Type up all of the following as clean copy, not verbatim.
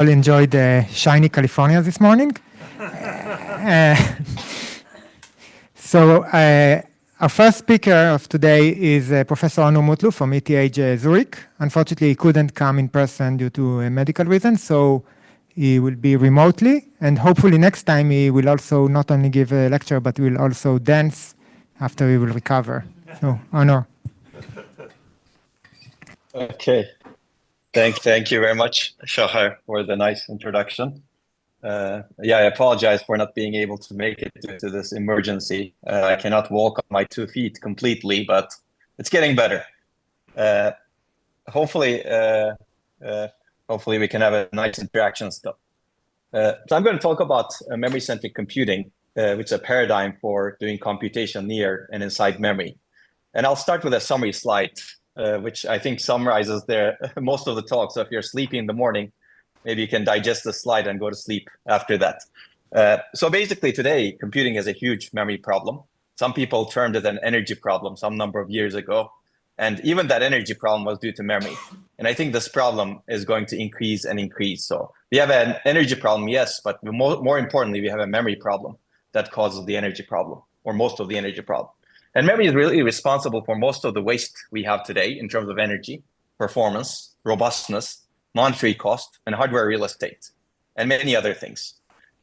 all enjoyed shiny California this morning. So our first speaker of today is Professor Onur Mutlu from ETH Zurich. Unfortunately, he couldn't come in person due to a medical reason, so he will be remotely. And hopefully next time he will also not only give a lecture, but will also dance after he will recover. So, Onur. Okay. Thank you very much, Shahar, for the nice introduction. I apologize for not being able to make it due to this emergency. I cannot walk on my 2 feet completely, but it's getting better. Hopefully we can have a nice interaction still. So I'm going to talk about memory-centric computing, which is a paradigm for doing computation near and inside memory. And I'll start with a summary slide, which I think summarizes most of the talk. So if you're sleepy in the morning, maybe you can digest the slide and go to sleep after that. So basically today, computing is a huge memory problem. Some people termed it an energy problem some number of years ago. And even that energy problem was due to memory. And I think this problem is going to increase and increase. So we have an energy problem, yes, but more importantly, we have a memory problem that causes the energy problem, or most of the energy problem. And memory is really responsible for most of the waste we have today in terms of energy, performance, robustness, monetary cost, and hardware real estate, and many other things.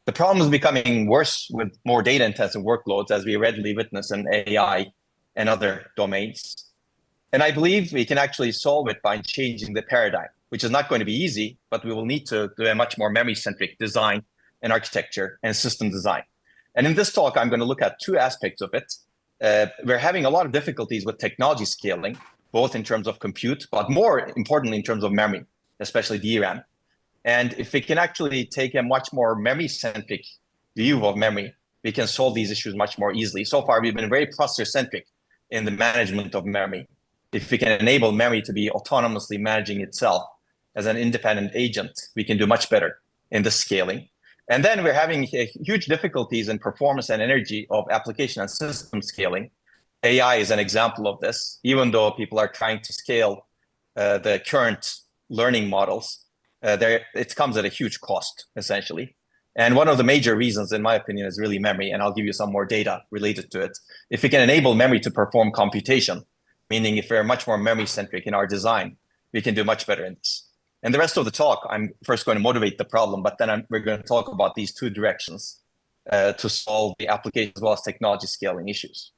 The problem is becoming worse with more data-intensive workloads, as we readily witness in AI and other domains. And I believe we can actually solve it by changing the paradigm, which is not going to be easy, but we will need to do a much more memory-centric design and architecture and system design. And in this talk, I'm going to look at 2 aspects of it. We're having a lot of difficulties with technology scaling, both in terms of compute, but more importantly, in terms of memory, especially DRAM. And if we can actually take a much more memory-centric view of memory, we can solve these issues much more easily. So far, we've been very processor-centric in the management of memory. If we can enable memory to be autonomously managing itself as an independent agent, we can do much better in the scaling. And then we're having huge difficulties in performance and energy of application and system scaling. AI is an example of this. Even though people are trying to scale the current learning models, it comes at a huge cost, essentially. And one of the major reasons, in my opinion, is really memory. And I'll give you some more data related to it. If we can enable memory to perform computation, meaning if we're much more memory-centric in our design, we can do much better in this. And the rest of the talk, I'm first going to motivate the problem, but then we're going to talk about these 2 directions to solve the application as well as technology scaling issues.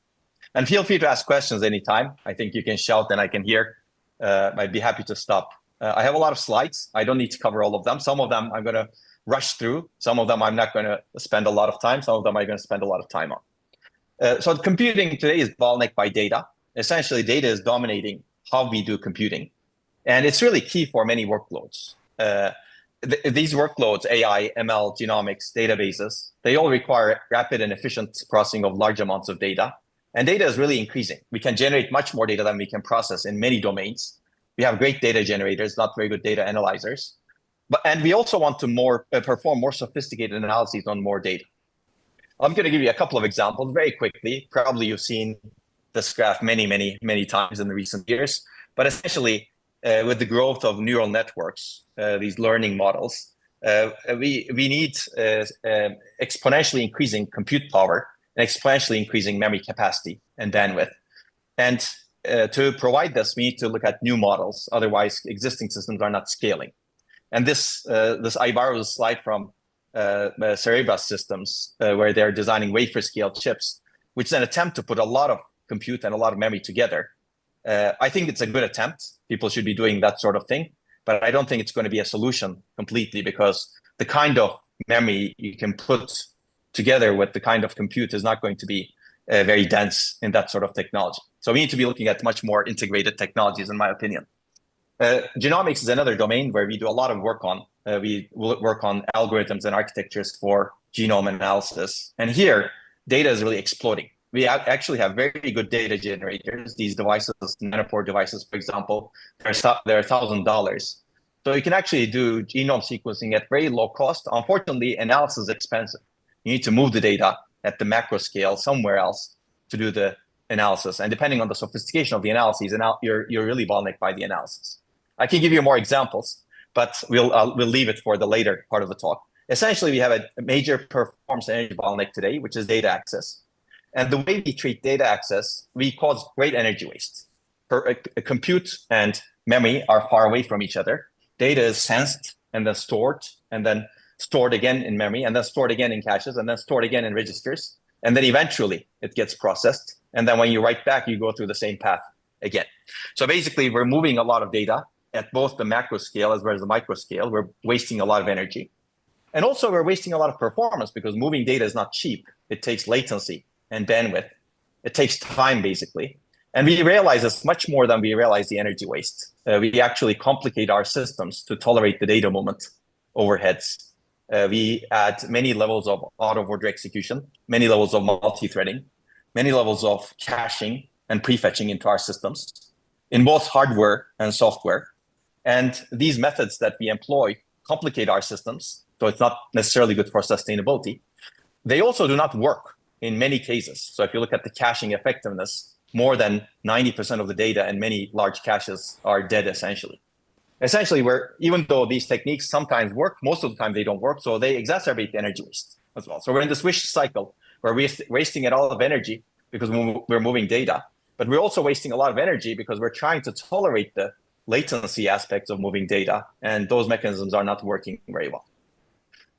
And feel free to ask questions anytime. I think you can shout and I can hear. I'd be happy to stop. I have a lot of slides. I don't need to cover all of them. Some of them I'm going to rush through. Some of them I'm not going to spend a lot of time. Some of them I'm going to spend a lot of time on. So computing today is bottlenecked by data. Essentially, data is dominating how we do computing. And it's really key for many workloads. These workloads, AI, ML, genomics, databases, they all require rapid and efficient processing of large amounts of data. And data is really increasing. We can generate much more data than we can process in many domains. We have great data generators, not very good data analyzers. And we also want to perform more sophisticated analyses on more data. I'm going to give you a couple of examples very quickly. Probably you've seen this graph many times in the recent years. But essentially, with the growth of neural networks, these learning models, we need exponentially increasing compute power and exponentially increasing memory capacity and bandwidth. And to provide this, we need to look at new models. Otherwise, existing systems are not scaling. And I borrowed a slide from Cerebras Systems, where they're designing wafer-scale chips, which is an attempt to put a lot of compute and a lot of memory together. I think it's a good attempt. People should be doing that sort of thing, but I don't think it's going to be a solution completely, because the kind of memory you can put together with the kind of compute is not going to be very dense in that sort of technology. So we need to be looking at much more integrated technologies, in my opinion. Genomics is another domain where we do a lot of work on. We will work on algorithms and architectures for genome analysis. And here, data is really exploding. We actually have very good data generators. These devices, nanopore devices, for example, they're $1,000. So you can actually do genome sequencing at very low cost. Unfortunately, analysis is expensive. You need to move the data at the macro scale somewhere else to do the analysis. And depending on the sophistication of the analyses, you're really bottlenecked by the analysis. I can give you more examples. but we'll leave it for the later part of the talk. Essentially, we have a major performance energy bottleneck today, which is data access. And the way we treat data access, we cause great energy waste. Compute and memory are far away from each other. Data is sensed and then stored again in memory, and then stored again in caches, and then stored again in registers. And then eventually it gets processed. And then when you write back, you go through the same path again. So basically, we're moving a lot of data at both the macro scale as well as the micro scale. We're wasting a lot of energy. And also, we're wasting a lot of performance because moving data is not cheap. It takes latency and bandwidth. It takes time, basically. And we realize it's much more than we realize the energy waste. We actually complicate our systems to tolerate the data movement overheads. We add many levels of out-of-order execution, many levels of multi-threading, many levels of caching and prefetching into our systems in both hardware and software. And these methods that we employ complicate our systems, so it's not necessarily good for sustainability. They also do not work in many cases. So if you look at the caching effectiveness, more than 90% of the data in many large caches are dead, essentially. Essentially, even though these techniques sometimes work, most of the time they don't work, so they exacerbate the energy waste as well. So we're in this vicious cycle where we're wasting a lot of energy because we're moving data, but we're also wasting a lot of energy because we're trying to tolerate the latency aspects of moving data, and those mechanisms are not working very well.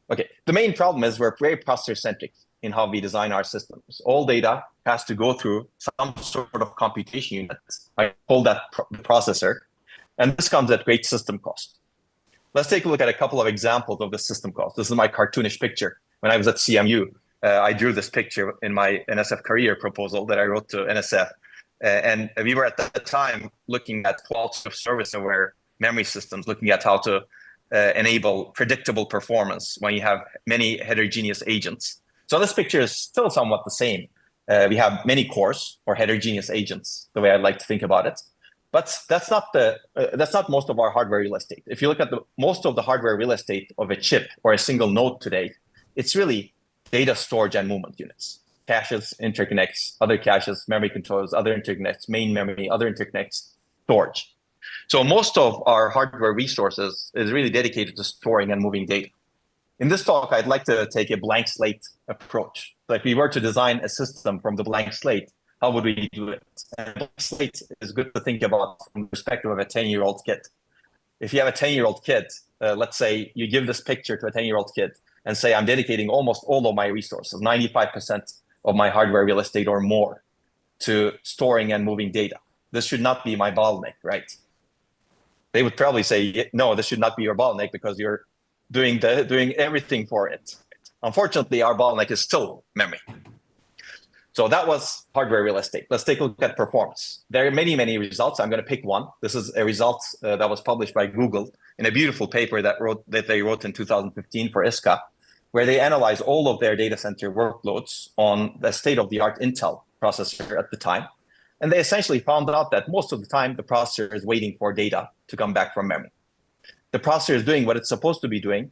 Okay, the main problem is we're very processor-centric in how we design our systems. All data has to go through some sort of computation unit. I call that the processor, and this comes at great system cost. Let's take a look at a couple of examples of the system cost. This is my cartoonish picture. When I was at CMU, I drew this picture in my NSF career proposal that I wrote to NSF. And we were at the time looking at quality of service aware memory systems, looking at how to enable predictable performance when you have many heterogeneous agents. So this picture is still somewhat the same. We have many cores or heterogeneous agents, the way I'd like to think about it. But that's not most of our hardware real estate. If you look at most of the hardware real estate of a chip or a single node today, it's really data storage and movement units. Caches, interconnects, other caches, memory controllers, other interconnects, main memory, other interconnects, storage. So most of our hardware resources is really dedicated to storing and moving data. In this talk, I'd like to take a blank slate approach. So if we were to design a system from the blank slate, how would we do it? And blank slate is good to think about from the perspective of a 10-year-old kid. If you have a 10-year-old kid, let's say you give this picture to a 10-year-old kid and say, I'm dedicating almost all of my resources, 95% of my hardware real estate or more, to storing and moving data. This should not be my bottleneck, right? They would probably say, no, this should not be your bottleneck because you're doing everything for it. Unfortunately, our bottleneck is still memory. So that was hardware real estate. Let's take a look at performance. There are many, many results. I'm going to pick one. This is a result that was published by Google in a beautiful paper that they wrote in 2015 for ISCA, where they analyzed all of their data center workloads on the state-of-the-art Intel processor at the time. And they essentially found out that most of the time, the processor is waiting for data to come back from memory. The processor is doing what it's supposed to be doing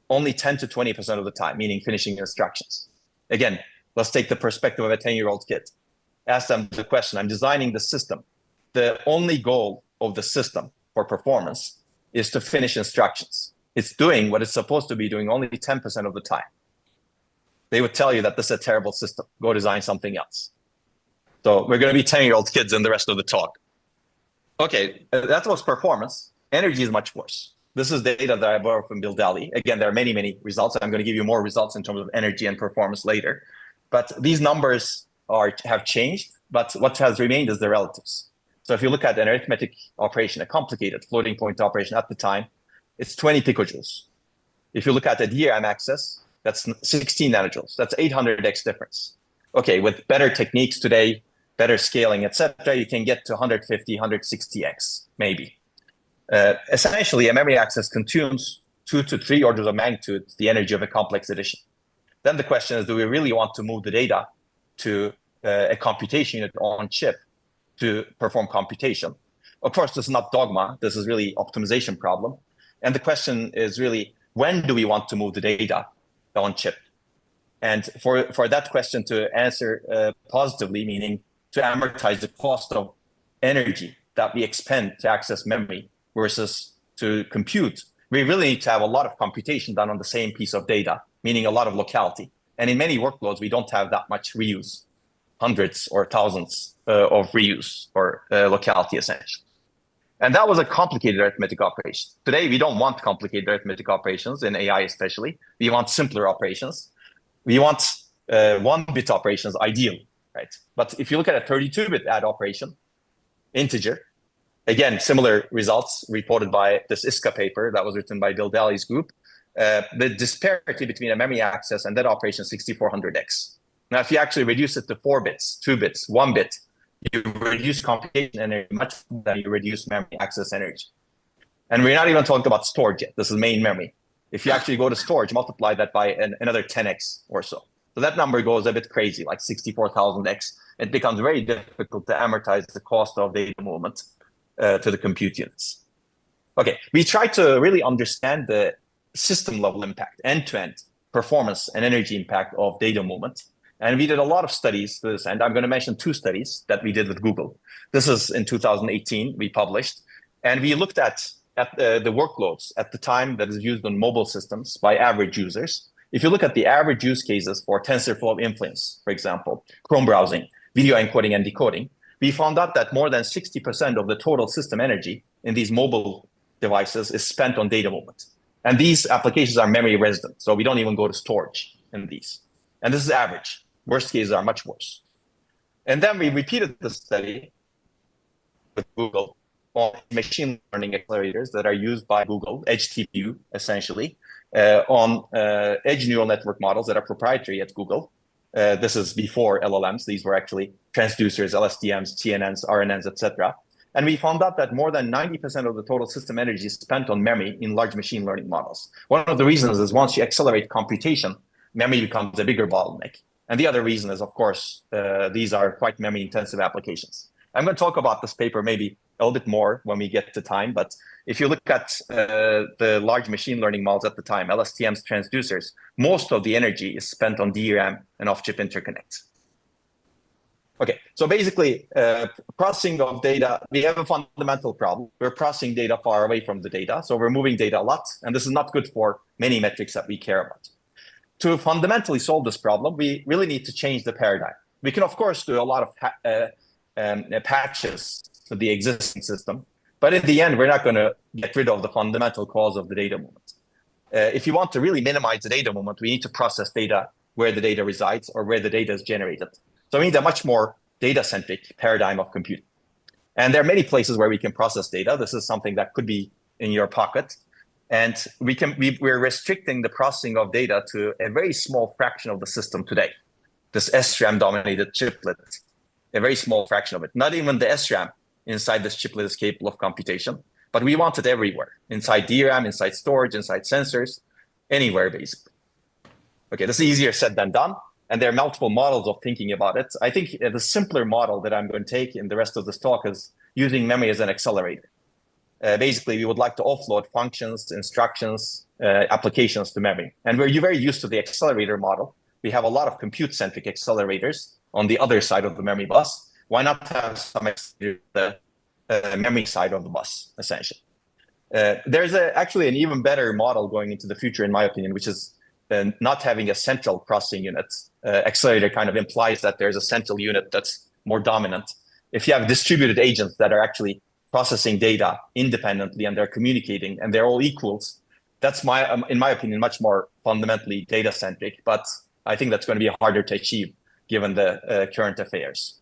only 10 to 20% of the time, meaning finishing instructions. Again, let's take the perspective of a 10-year-old kid. Ask them the question, I'm designing the system. The only goal of the system for performance is to finish instructions. It's doing what it's supposed to be doing only 10% of the time. They would tell you that this is a terrible system. Go design something else. So we're going to be 10-year-old kids in the rest of the talk. Okay, that was performance. Energy is much worse. This is data that I borrowed from Bill Daly. Again, there are many, many results. I'm going to give you more results in terms of energy and performance later. But these numbers have changed, but what has remained is the relatives. So if you look at an arithmetic operation, a complicated floating point operation at the time, it's 20 picojoules. If you look at a DRAM access, that's 16 nanojoules. That's 800x difference. Okay, with better techniques today, better scaling, etc., you can get to 150, 160x, maybe. Essentially, a memory access consumes 2 to 3 orders of magnitude the energy of a complex addition. Then the question is, do we really want to move the data to a computation unit on chip to perform computation? Of course, this is not dogma. This is really optimization problem. And the question is really, when do we want to move the data on chip? And for that question to answer positively, meaning to amortize the cost of energy that we expend to access memory versus to compute, we really need to have a lot of computation done on the same piece of data, meaning a lot of locality. And in many workloads, we don't have that much reuse, hundreds or thousands of reuse or locality essentially. And that was a complicated arithmetic operation. Today, we don't want complicated arithmetic operations in AI especially. We want simpler operations. We want one-bit operations ideally, right? But if you look at a 32-bit add operation, integer, again, similar results reported by this ISCA paper that was written by Bill Daly's group. The disparity between a memory access and that operation is 6400x. Now, if you actually reduce it to 4 bits, 2 bits, 1 bit, you reduce computation energy much more than you reduce memory access energy. And we're not even talking about storage yet. This is main memory. If you actually go to storage, multiply that by another 10x or so. So that number goes a bit crazy, like 64,000x. It becomes very difficult to amortize the cost of data movement to the compute units. Okay, we try to really understand the system level impact, end-to-end performance and energy impact of data movement. And we did a lot of studies to this end. I'm going to mention 2 studies that we did with Google. This is in 2018, we published. And we looked at the workloads at the time that is used on mobile systems by average users. If you look at the average use cases for TensorFlow inference, for example, Chrome browsing, video encoding and decoding, we found out that more than 60% of the total system energy in these mobile devices is spent on data movement. And these applications are memory resident, so we don't even go to storage in these. And this is average. Worst cases are much worse. And then we repeated the study with Google on machine learning accelerators that are used by Google, edge TPU, essentially, on edge neural network models that are proprietary at Google. This is before LLMs. These were actually transducers, LSTMs, TNNs, RNNs, etc. And we found out that more than 90% of the total system energy is spent on memory in large machine learning models. One of the reasons is once you accelerate computation, memory becomes a bigger bottleneck. And the other reason is, of course, these are quite memory-intensive applications. I'm going to talk about this paper maybe a little bit more when we get to time. But if you look at the large machine learning models at the time, LSTMs, transducers, most of the energy is spent on DRAM and off-chip interconnects. Okay, so basically, processing of data, we have a fundamental problem. We're processing data far away from the data, so we're moving data a lot, and this is not good for many metrics that we care about. To fundamentally solve this problem, we really need to change the paradigm. We can, of course, do a lot of patches to the existing system, but in the end, we're not going to get rid of the fundamental cause of the data movement. If you want to really minimize the data movement, we need to process data where the data resides or where the data is generated. So we need a much more data-centric paradigm of computing. And there are many places where we can process data. This is something that could be in your pocket. And we're restricting the processing of data to a very small fraction of the system today. This SRAM-dominated chiplet, a very small fraction of it. Not even the SRAM inside this chiplet is capable of computation, but we want it everywhere. Inside DRAM, inside storage, inside sensors, anywhere basically. Okay, this is easier said than done. And there are multiple models of thinking about it. I think the simpler model that I'm going to take in the rest of this talk is using memory as an accelerator. Basically, we would like to offload functions, instructions, applications to memory. And we're very used to the accelerator model. We have a lot of compute-centric accelerators on the other side of the memory bus. Why not have some the memory side of the bus, essentially? There's actually an even better model going into the future, in my opinion, which is not having a central processing unit. Accelerator kind of implies that there's a central unit that's more dominant. If you have distributed agents that are actually processing data independently and they're communicating and they're all equals, that's in my opinion, much more fundamentally data-centric, but I think that's going to be harder to achieve given the current affairs.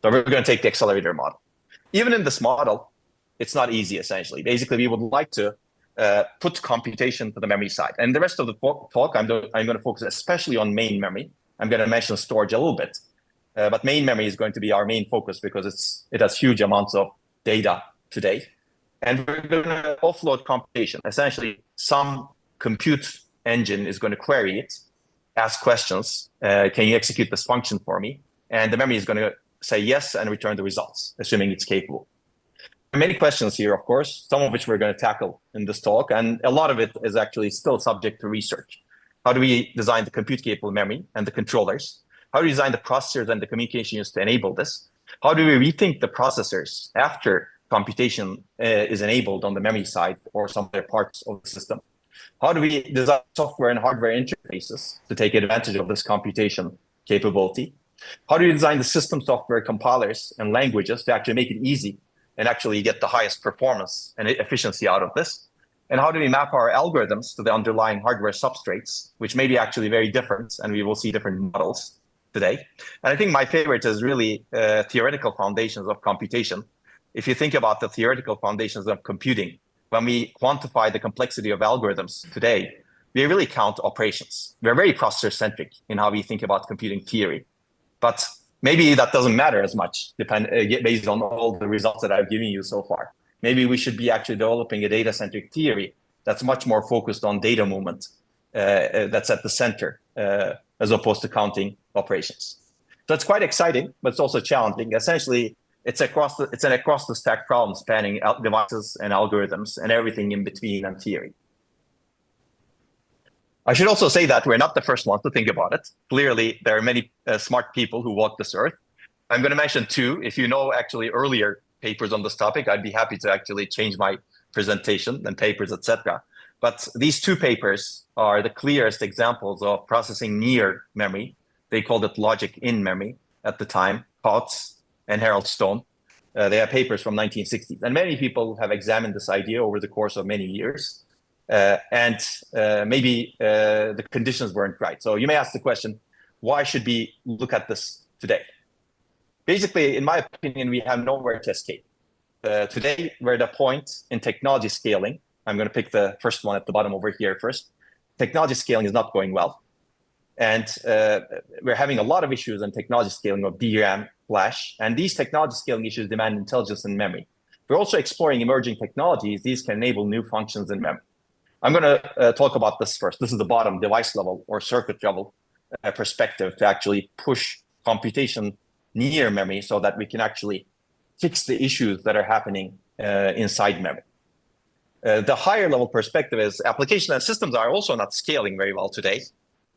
So we're going to take the accelerator model. Even in this model, it's not easy, essentially. Basically, we would like to put computation to the memory side. And the rest of the talk, I'm going to focus especially on main memory. I'm going to mention storage a little bit, but main memory is going to be our main focus because it has huge amounts of data today. And we're going to offload computation. Essentially, some compute engine is going to query it, ask questions. Can you execute this function for me? And the memory is going to say yes and return the results, assuming it's capable. There are many questions here, of course, some of which we're going to tackle in this talk. And a lot of it is actually still subject to research. How do we design the compute-capable memory and the controllers? How do we design the processors and the communication units to enable this? How do we rethink the processors after computation is enabled on the memory side or some other parts of the system? How do we design software and hardware interfaces to take advantage of this computation capability? How do you design the system software compilers and languages to actually make it easy and actually get the highest performance and efficiency out of this? And how do we map our algorithms to the underlying hardware substrates, which may be actually very different, and we will see different models today. And I think my favorite is really theoretical foundations of computation. If you think about the theoretical foundations of computing, when we quantify the complexity of algorithms today, we really count operations. We're very processor-centric in how we think about computing theory. But maybe that doesn't matter as much based on all the results that I've given you so far. Maybe we should be actually developing a data-centric theory that's much more focused on data movement, that's at the center, as opposed to counting operations. So it's quite exciting, but it's also challenging. Essentially, it's an across the stack problem spanning devices and algorithms and everything in between and theory. I should also say that we're not the first ones to think about it. Clearly, there are many smart people who walk this earth. I'm going to mention two. If you know actually earlier papers on this topic, I'd be happy to actually change my presentation and papers, etc. But these two papers are the clearest examples of processing near memory. They called it logic in memory at the time, Potts and Harold Stone. They have papers from 1960s. And many people have examined this idea over the course of many years. Maybe the conditions weren't right. So you may ask the question, why should we look at this today? Basically, in my opinion, we have nowhere to escape. Today, we're at a point in technology scaling. I'm going to pick the first one at the bottom over here first. Technology scaling is not going well. And we're having a lot of issues in technology scaling of DRAM, flash. And these technology scaling issues demand intelligence and memory. We're also exploring emerging technologies. These can enable new functions in memory. I'm going to talk about this first. This is the bottom device level or circuit level perspective to actually push computation near memory so that we can actually fix the issues that are happening inside memory. The higher level perspective is application and systems are also not scaling very well today.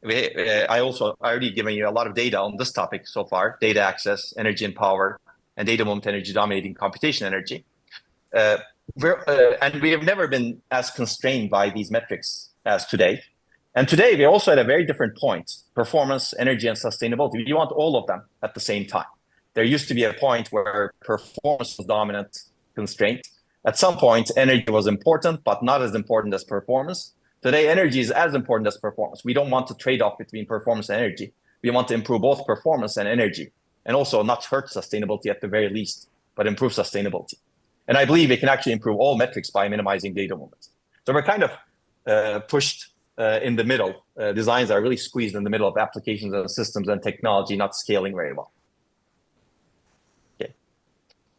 I already given you a lot of data on this topic so far, data access, energy and power, and data moment energy dominating computation energy. And we have never been as constrained by these metrics as today. And today, we're also at a very different point, performance, energy, and sustainability. We want all of them at the same time. There used to be a point where performance was dominant constraint. At some point, energy was important, but not as important as performance. Today, energy is as important as performance. We don't want to trade off between performance and energy. We want to improve both performance and energy, and also not hurt sustainability at the very least, but improve sustainability. And I believe we can actually improve all metrics by minimizing data movement. So we're kind of pushed in the middle. Designs are really squeezed in the middle of applications and systems and technology not scaling very well.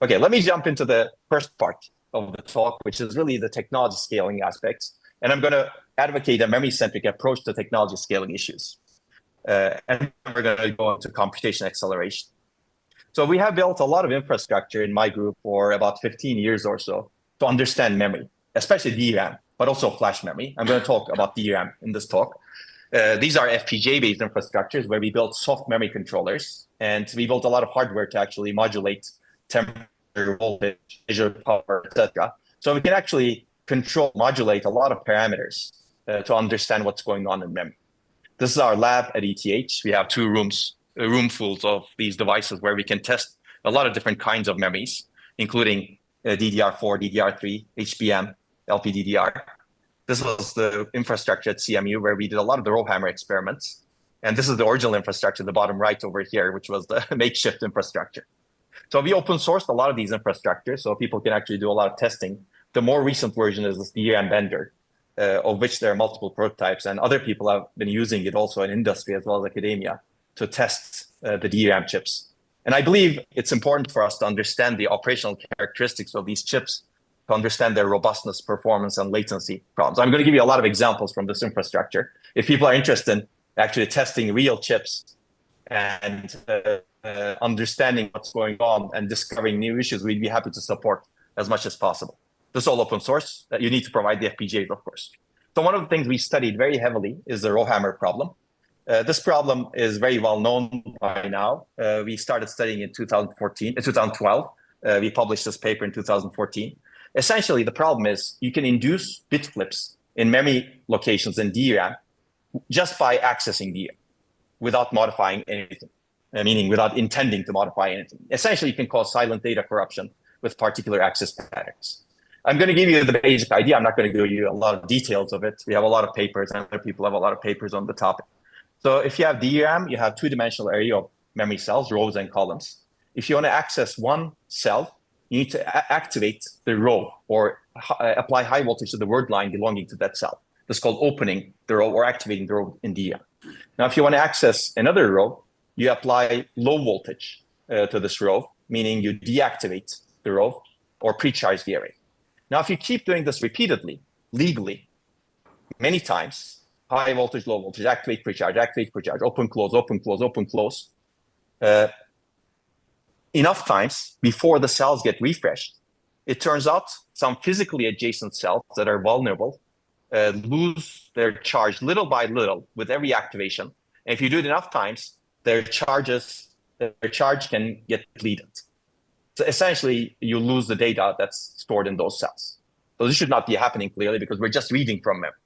Okay, let me jump into the first part of the talk, which is really the technology scaling aspects. And I'm going to advocate a memory-centric approach to technology scaling issues. And we're going to go into computation acceleration. So we have built a lot of infrastructure in my group for about 15 years or so to understand memory, especially DRAM, but also flash memory. I'm going to talk about DRAM in this talk. These are FPGA-based infrastructures where we built soft memory controllers, and we built a lot of hardware to actually modulate temperature, voltage, measure power, etc. So we can actually modulate a lot of parameters to understand what's going on in memory. This is our lab at ETH. We have two rooms, roomfuls of these devices where we can test a lot of different kinds of memories, including DDR4, DDR3, HBM, LPDDR. This was the infrastructure at CMU where we did a lot of the RowHammer experiments. And this is the original infrastructure, the bottom right over here, which was the makeshift infrastructure. So we open sourced a lot of these infrastructures so people can actually do a lot of testing. The more recent version is this DRAM Bender, of which there are multiple prototypes, and other people have been using it also in industry as well as academia to test the DRAM chips. And I believe it's important for us to understand the operational characteristics of these chips to understand their robustness, performance, and latency problems. I'm going to give you a lot of examples from this infrastructure. If people are interested in actually testing real chips and understanding what's going on and discovering new issues, we'd be happy to support as much as possible. This is all open source. You need to provide the FPGAs, of course. So one of the things we studied very heavily is the RowHammer problem. This problem is very well known by now. We started studying in 2012. We published this paper in 2014. Essentially, the problem is you can induce bit flips in memory locations in DRAM just by accessing DRAM without modifying anything, meaning without intending to modify anything. Essentially, you can cause silent data corruption with particular access patterns. I'm going to give you the basic idea. I'm not going to give you a lot of details of it. We have a lot of papers, and other people have a lot of papers on the topic. So if you have DRAM, you have two-dimensional array of memory cells, rows and columns. If you want to access one cell, you need to activate the row or apply high voltage to the word line belonging to that cell. This is called opening the row or activating the row in DRAM. Now, if you want to access another row, you apply low voltage to this row, meaning you deactivate the row or pre-charge the array. Now, if you keep doing this repeatedly, legally, many times, high voltage, low voltage, activate, pre-charge, open, close, open, close, open, close, enough times before the cells get refreshed, it turns out some physically adjacent cells that are vulnerable lose their charge little by little with every activation. And if you do it enough times, their charge can get depleted. So essentially, you lose the data that's stored in those cells. So this should not be happening clearly because we're just reading from memory.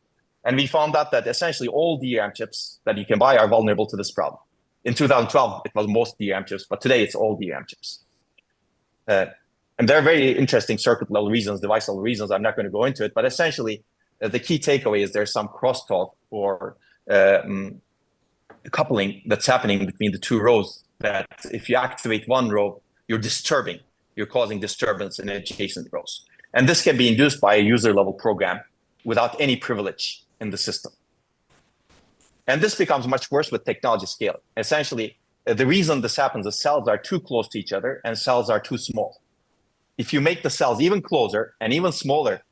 And we found out that essentially all DRAM chips that you can buy are vulnerable to this problem. In 2012, it was most DRAM chips, but today it's all DRAM chips. And there are very interesting circuit level reasons, device level reasons. I'm not going to go into it, but essentially the key takeaway is there's some crosstalk or coupling that's happening between the two rows that if you activate one row, you're causing disturbance in adjacent rows. And this can be induced by a user level program without any privilege in the system. And this becomes much worse with technology scaling. Essentially, the reason this happens is cells are too close to each other and cells are too small. If you make the cells even closer and even smaller,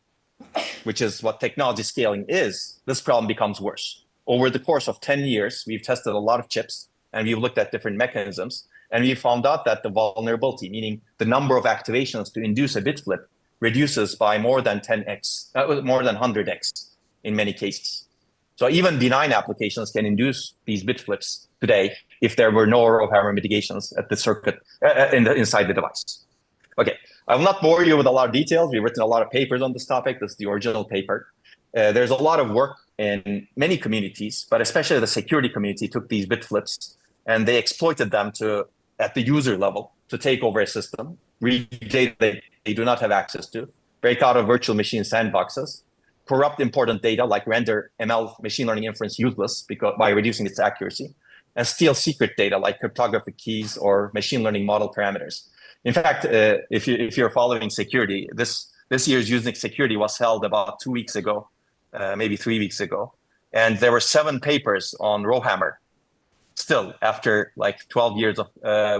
which is what technology scaling is, this problem becomes worse. Over the course of 10 years, we've tested a lot of chips and we've looked at different mechanisms. And we found out that the vulnerability, meaning the number of activations to induce a bit flip, reduces by more than 10x, more than 100x in many cases. So even benign applications can induce these bit flips today if there were no RowHammer mitigations at the circuit inside the device. Okay, I will not bore you with a lot of details. We've written a lot of papers on this topic. This is the original paper. There's a lot of work in many communities, but especially the security community took these bit flips and they exploited them at the user level to take over a system, read data they do not have access to, break out of virtual machine sandboxes, corrupt important data like render ML machine learning inference useless by reducing its accuracy, and steal secret data like cryptographic keys or machine learning model parameters. In fact, if you're following security, this year's Zurich security was held about 2 weeks ago, maybe 3 weeks ago, and there were 7 papers on RowHammer still after like 12 years of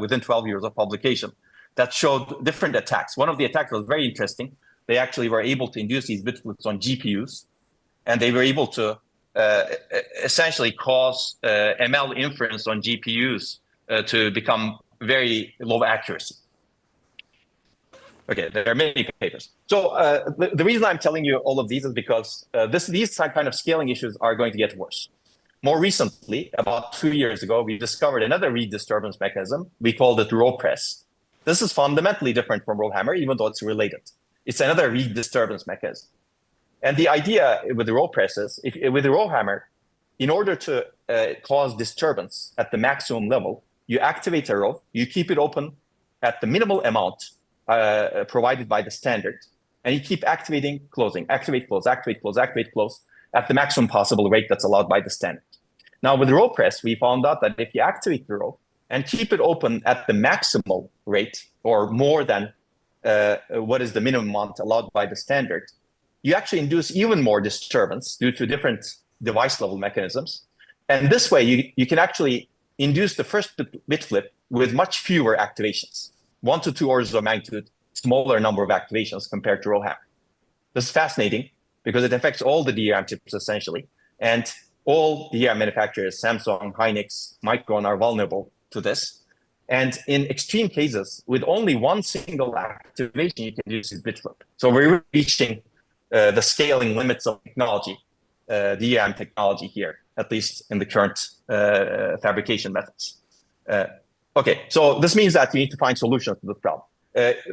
within 12 years of publication that showed different attacks. One of the attacks was very interesting. They actually were able to induce these bit flips on GPUs, and they were able to essentially cause ML inference on GPUs to become very low accuracy. Okay, there are many papers. So the reason I'm telling you all of these is because these kind of scaling issues are going to get worse. More recently, about 2 years ago, we discovered another read disturbance mechanism. We called it row press. This is fundamentally different from RowHammer, even though it's related. It's another read disturbance mechanism. And the idea with the row press is, with the RowHammer, in order to cause disturbance at the maximum level, you activate a row, you keep it open at the minimal amount provided by the standard, and you keep activating, closing, activate, close, activate, close, activate, close, at the maximum possible rate that's allowed by the standard. Now, with row press, we found out that if you activate the row and keep it open at the maximal rate, or more than what is the minimum amount allowed by the standard, you actually induce even more disturbance due to different device level mechanisms. And this way, you can actually induce the first bit flip with much fewer activations, 1 to 2 orders of magnitude, smaller number of activations compared to RowHammer. This is fascinating because it affects all the DRAM chips essentially. And all DRAM manufacturers, Samsung, Hynix, Micron, are vulnerable to this. And in extreme cases, with only one single activation, you can use this bit flip. So we're reaching the scaling limits of technology, DRAM technology here, at least in the current fabrication methods. Okay, so this means that we need to find solutions to this problem.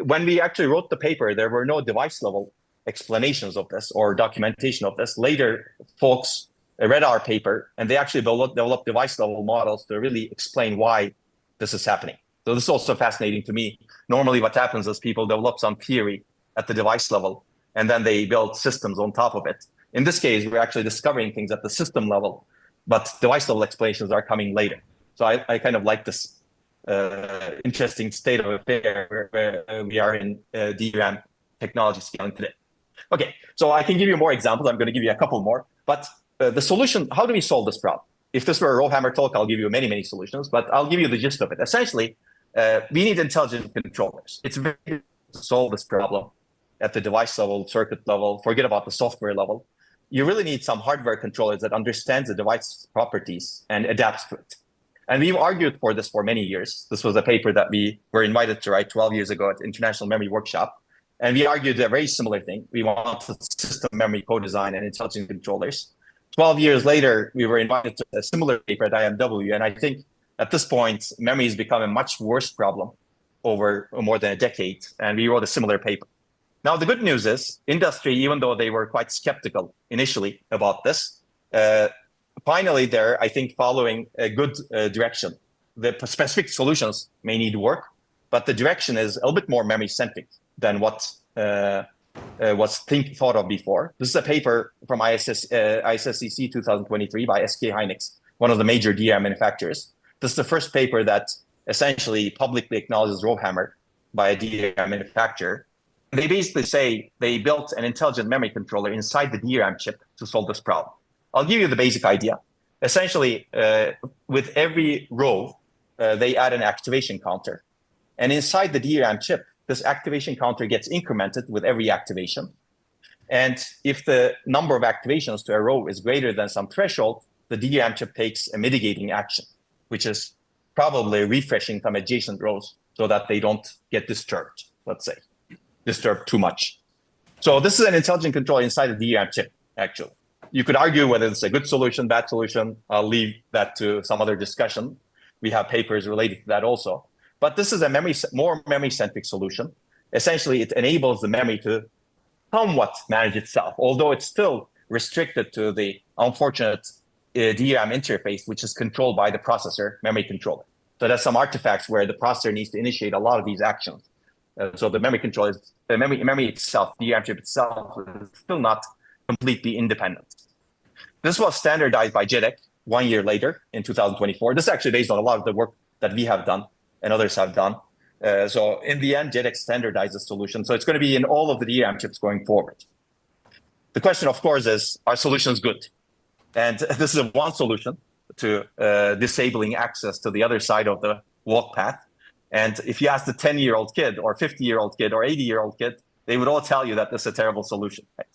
When we actually wrote the paper, there were no device level explanations of this or documentation of this. Later, folks read our paper and they actually developed device level models to really explain why this is happening. So this is also fascinating to me. Normally what happens is people develop some theory at the device level and then they build systems on top of it. In this case, we're actually discovering things at the system level, but device level explanations are coming later. So I kind of like this interesting state of affair where we are in DRAM technology scaling today. Okay, so I can give you more examples. I'm going to give you a couple more. But the solution, how do we solve this problem? If this were a RowHammer talk, I'll give you many, many solutions, but I'll give you the gist of it. Essentially, we need intelligent controllers. It's very difficult to solve this problem at the device level, circuit level, forget about the software level. You really need some hardware controllers that understands the device properties and adapts to it. And we've argued for this for many years. This was a paper that we were invited to write 12 years ago at the International Memory Workshop. And we argued a very similar thing. We wanted system memory co-design and intelligent controllers. 12 years later, we were invited to a similar paper at IMW. And I think at this point, memory has become a much worse problem over more than a decade. And we wrote a similar paper. Now, the good news is industry, even though they were quite skeptical initially about this, finally they're, I think, following a good direction. The specific solutions may need work, but the direction is a little bit more memory-centric than what was thought of before. This is a paper from ISSCC 2023 by SK Hynix, one of the major DRAM manufacturers. This is the first paper that essentially publicly acknowledges RowHammer by a DRAM manufacturer. They basically say they built an intelligent memory controller inside the DRAM chip to solve this problem. I'll give you the basic idea. Essentially, with every row, they add an activation counter. And inside the DRAM chip, this activation counter gets incremented with every activation. And if the number of activations to a row is greater than some threshold, the DRAM chip takes a mitigating action, which is probably refreshing some adjacent rows so that they don't get disturbed, let's say, disturbed too much. So this is an intelligent controller inside the DRAM chip, actually. You could argue whether it's a good solution, bad solution. I'll leave that to some other discussion. We have papers related to that also. But this is a more memory-centric solution. Essentially, it enables the memory to somewhat manage itself, although it's still restricted to the unfortunate DRAM interface, which is controlled by the processor memory controller. So there's some artifacts where the processor needs to initiate a lot of these actions. So the memory controller, the memory itself, the DRAM chip itself, is still not completely independent. This was standardized by JEDEC 1 year later in 2024. This is actually based on a lot of the work that we have done and others have done. So in the end, JEDEC standardized the solution. So it's going to be in all of the DRAM chips going forward. The question, of course, is, are solutions good? And this is one solution to disabling access to the other side of the walk path. And if you ask the 10-year-old kid or 50-year-old kid or 80-year-old kid, they would all tell you that this is a terrible solution. Right?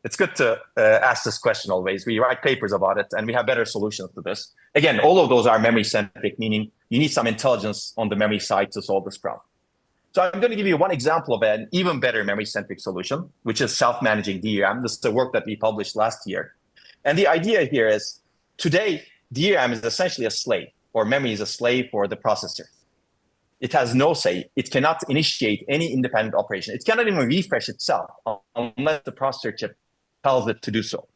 It's good to ask this question always. We write papers about it, and we have better solutions to this. Again, all of those are memory-centric, meaning you need some intelligence on the memory side to solve this problem. So I'm going to give you one example of an even better memory-centric solution, which is self-managing DRAM. This is the work that we published last year. And the idea here is, today, DRAM is essentially a slave, or memory is a slave for the processor. It has no say. It cannot initiate any independent operation. It cannot even refresh itself unless the processor chip tells it to do so.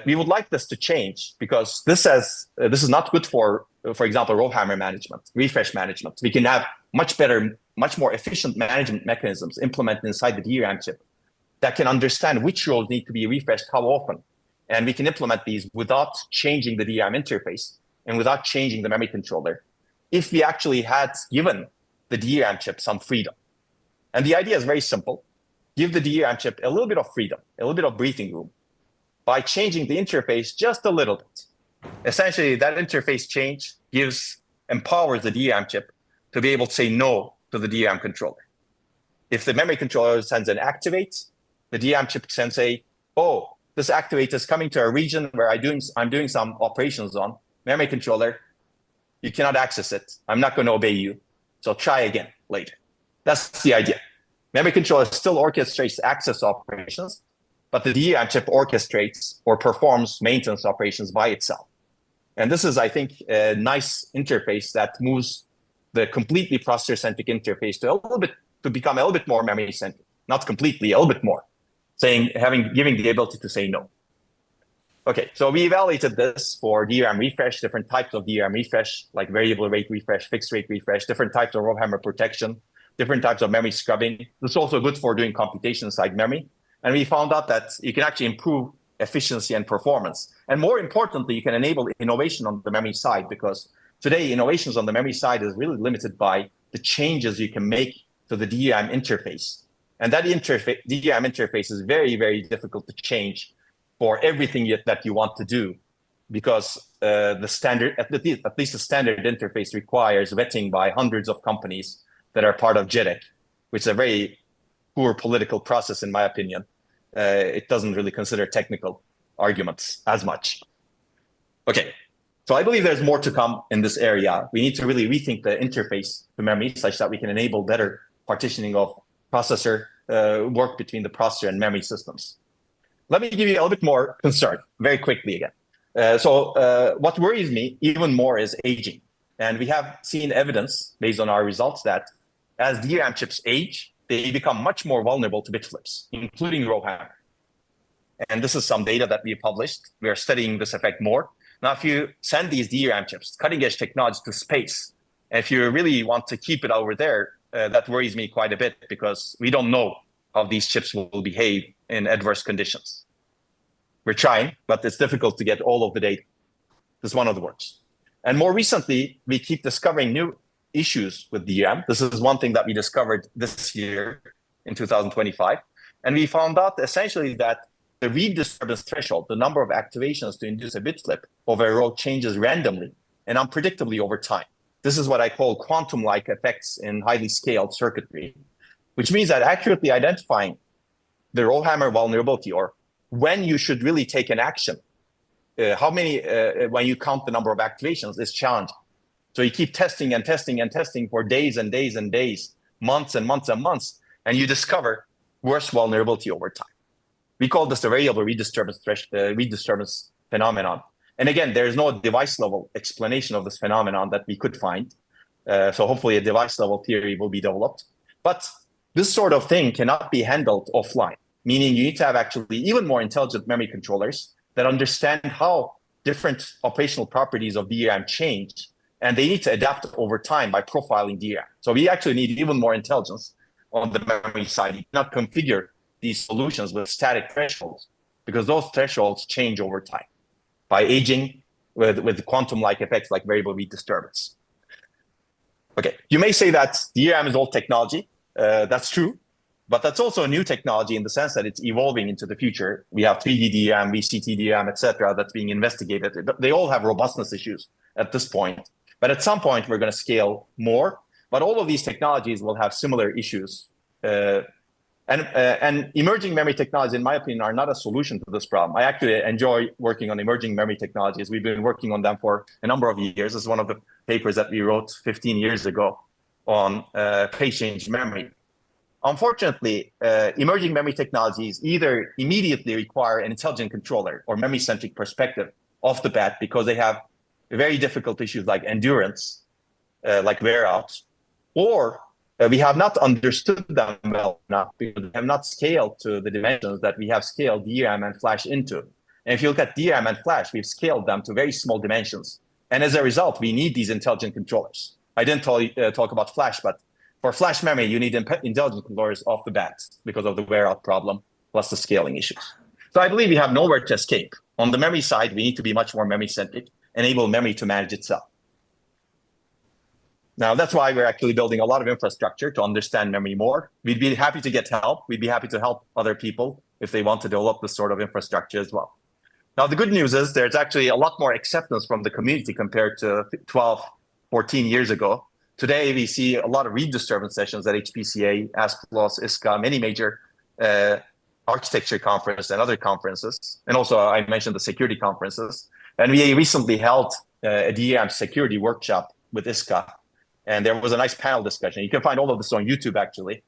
We would like this to change because this is not good for example, RowHammer management, refresh management. We can have much better, much more efficient management mechanisms implemented inside the DRAM chip that can understand which rows need to be refreshed how often. And we can implement these without changing the DRAM interface and without changing the memory controller, if we actually had given the DRAM chip some freedom. And the idea is very simple. Give the DRAM chip a little bit of freedom, a little bit of breathing room by changing the interface just a little bit. Essentially, that interface change empowers the DRAM chip to be able to say no to the DRAM controller. If the memory controller sends an activate, the DRAM chip can say, oh, this activate is coming to a region where I'm doing some operations on. Memory controller, you cannot access it. I'm not going to obey you. So try again later. That's the idea. Memory controller still orchestrates access operations, but the DRAM chip orchestrates or performs maintenance operations by itself. And this is, I think, a nice interface that moves the completely processor-centric interface to become a little bit more memory-centric, not completely, a little bit more, giving the ability to say no. Okay, so we evaluated this for DRAM refresh, different types of DRAM refresh, like variable rate refresh, fixed rate refresh, different types of RowHammer protection, different types of memory scrubbing. This is also good for doing computation inside memory. And we found out that you can actually improve efficiency and performance. And more importantly, you can enable innovation on the memory side, because today innovations on the memory side is really limited by the changes you can make to the DRAM interface. And that DRAM interface is very, very difficult to change for everything that you want to do, because the standard, at least the standard interface requires vetting by hundreds of companies that are part of JEDEC, which is a very poor political process, in my opinion. It doesn't really consider technical arguments as much. Okay, so I believe there's more to come in this area. We need to really rethink the interface to memory such that we can enable better partitioning of processor work between the processor and memory systems. Let me give you a little bit more concern very quickly again. So what worries me even more is aging. And we have seen evidence based on our results that as DRAM chips age, they become much more vulnerable to bit flips, including RowHammer. And this is some data that we published. We are studying this effect more. Now, if you send these DRAM chips, cutting edge technology to space, and if you really want to keep it over there, that worries me quite a bit, because we don't know how these chips will behave in adverse conditions. We're trying, but it's difficult to get all of the data. This is one of the works. And more recently, we keep discovering new issues with DRAM. This is one thing that we discovered this year in 2025. And we found out essentially that the read disturbance threshold, the number of activations to induce a bit flip over a row, changes randomly and unpredictably over time. This is what I call quantum-like effects in highly scaled circuitry, which means that accurately identifying the RowHammer vulnerability, or when you should really take an action, when you count the number of activations, is challenging. So you keep testing and testing and testing for days and days and days, months and months and months, and you discover worse vulnerability over time. We call this the variable read disturbance phenomenon. And again, there is no device level explanation of this phenomenon that we could find. So hopefully a device level theory will be developed. But this sort of thing cannot be handled offline, meaning you need to have actually even more intelligent memory controllers that understand how different operational properties of DRAM change, and they need to adapt over time by profiling DRAM. So we actually need even more intelligence on the memory side. You cannot configure these solutions with static thresholds, because those thresholds change over time by aging with quantum-like effects like variable read disturbance. Okay, you may say that DRAM is old technology. That's true, but that's also a new technology in the sense that it's evolving into the future. We have 3D DRAM, VCT DRAM, et cetera, that's being investigated. They all have robustness issues at this point, but at some point we're going to scale more. But all of these technologies will have similar issues. And emerging memory technologies, in my opinion, are not a solution to this problem. I actually enjoy working on emerging memory technologies. We've been working on them for a number of years. This is one of the papers that we wrote 15 years ago on phase change memory. Unfortunately, emerging memory technologies either immediately require an intelligent controller or memory-centric perspective off the bat, because they have very difficult issues like endurance, like wear out, or we have not understood them well enough because we have not scaled to the dimensions that we have scaled DRAM and flash into. And if you look at DRAM and flash, we've scaled them to very small dimensions. And as a result, we need these intelligent controllers. I didn't talk about flash, but for flash memory, you need intelligent controllers off the bat because of the wear out problem, plus the scaling issues. So I believe we have nowhere to escape. On the memory side, we need to be much more memory-centric, enable memory to manage itself. Now, that's why we're actually building a lot of infrastructure to understand memory more. We'd be happy to get help. We'd be happy to help other people if they want to develop this sort of infrastructure as well. Now, the good news is there's actually a lot more acceptance from the community compared to 12, 14 years ago. Today, we see a lot of read disturbance sessions at HPCA, ASPLOS, ISCA, many major architecture conferences and other conferences. And also, I mentioned the security conferences. And we recently held a DRAM security workshop with ISCA. And there was a nice panel discussion. You can find all of this on YouTube, actually.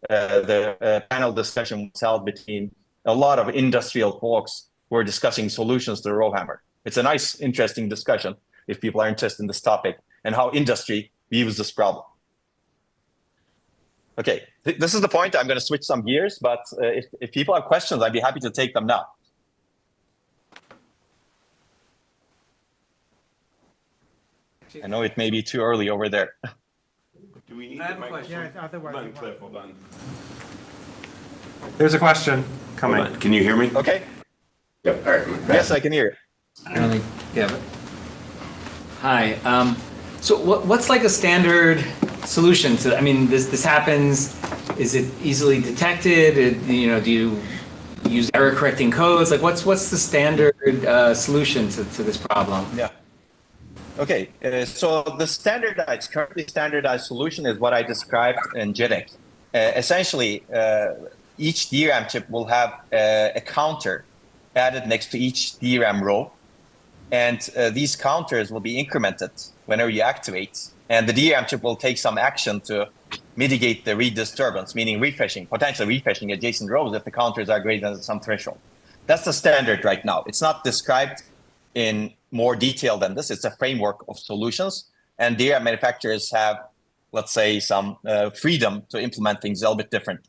The panel discussion was held between a lot of industrial folks who are discussing solutions to RowHammer. It's a nice, interesting discussion if people are interested in this topic and how industry views this problem. Okay, this is the point. I'm going to switch some gears, but if people have questions, I'd be happy to take them now. I know it may be too early over there. Do we need I have a question. Yes, otherwise hold on, Cliff, hold on. There's a question coming. Can you hear me? Okay. Yep. All right. Yes, I can hear you. I don't think, yeah. But, hi. So what's like a standard solution to? I mean, this happens. Is it easily detected? Do you use error correcting codes? Like, what's the standard solution to this problem? Yeah. Okay. So the currently standardized solution is what I described in JEDEC. Essentially, each DRAM chip will have a counter added next to each DRAM row. And these counters will be incremented whenever you activate. And the DRAM chip will take some action to mitigate the read disturbance, meaning potentially refreshing adjacent rows if the counters are greater than some threshold. That's the standard right now. It's not described in more detail than this. It's a framework of solutions. And DRAM manufacturers have, let's say, some freedom to implement things a little bit different.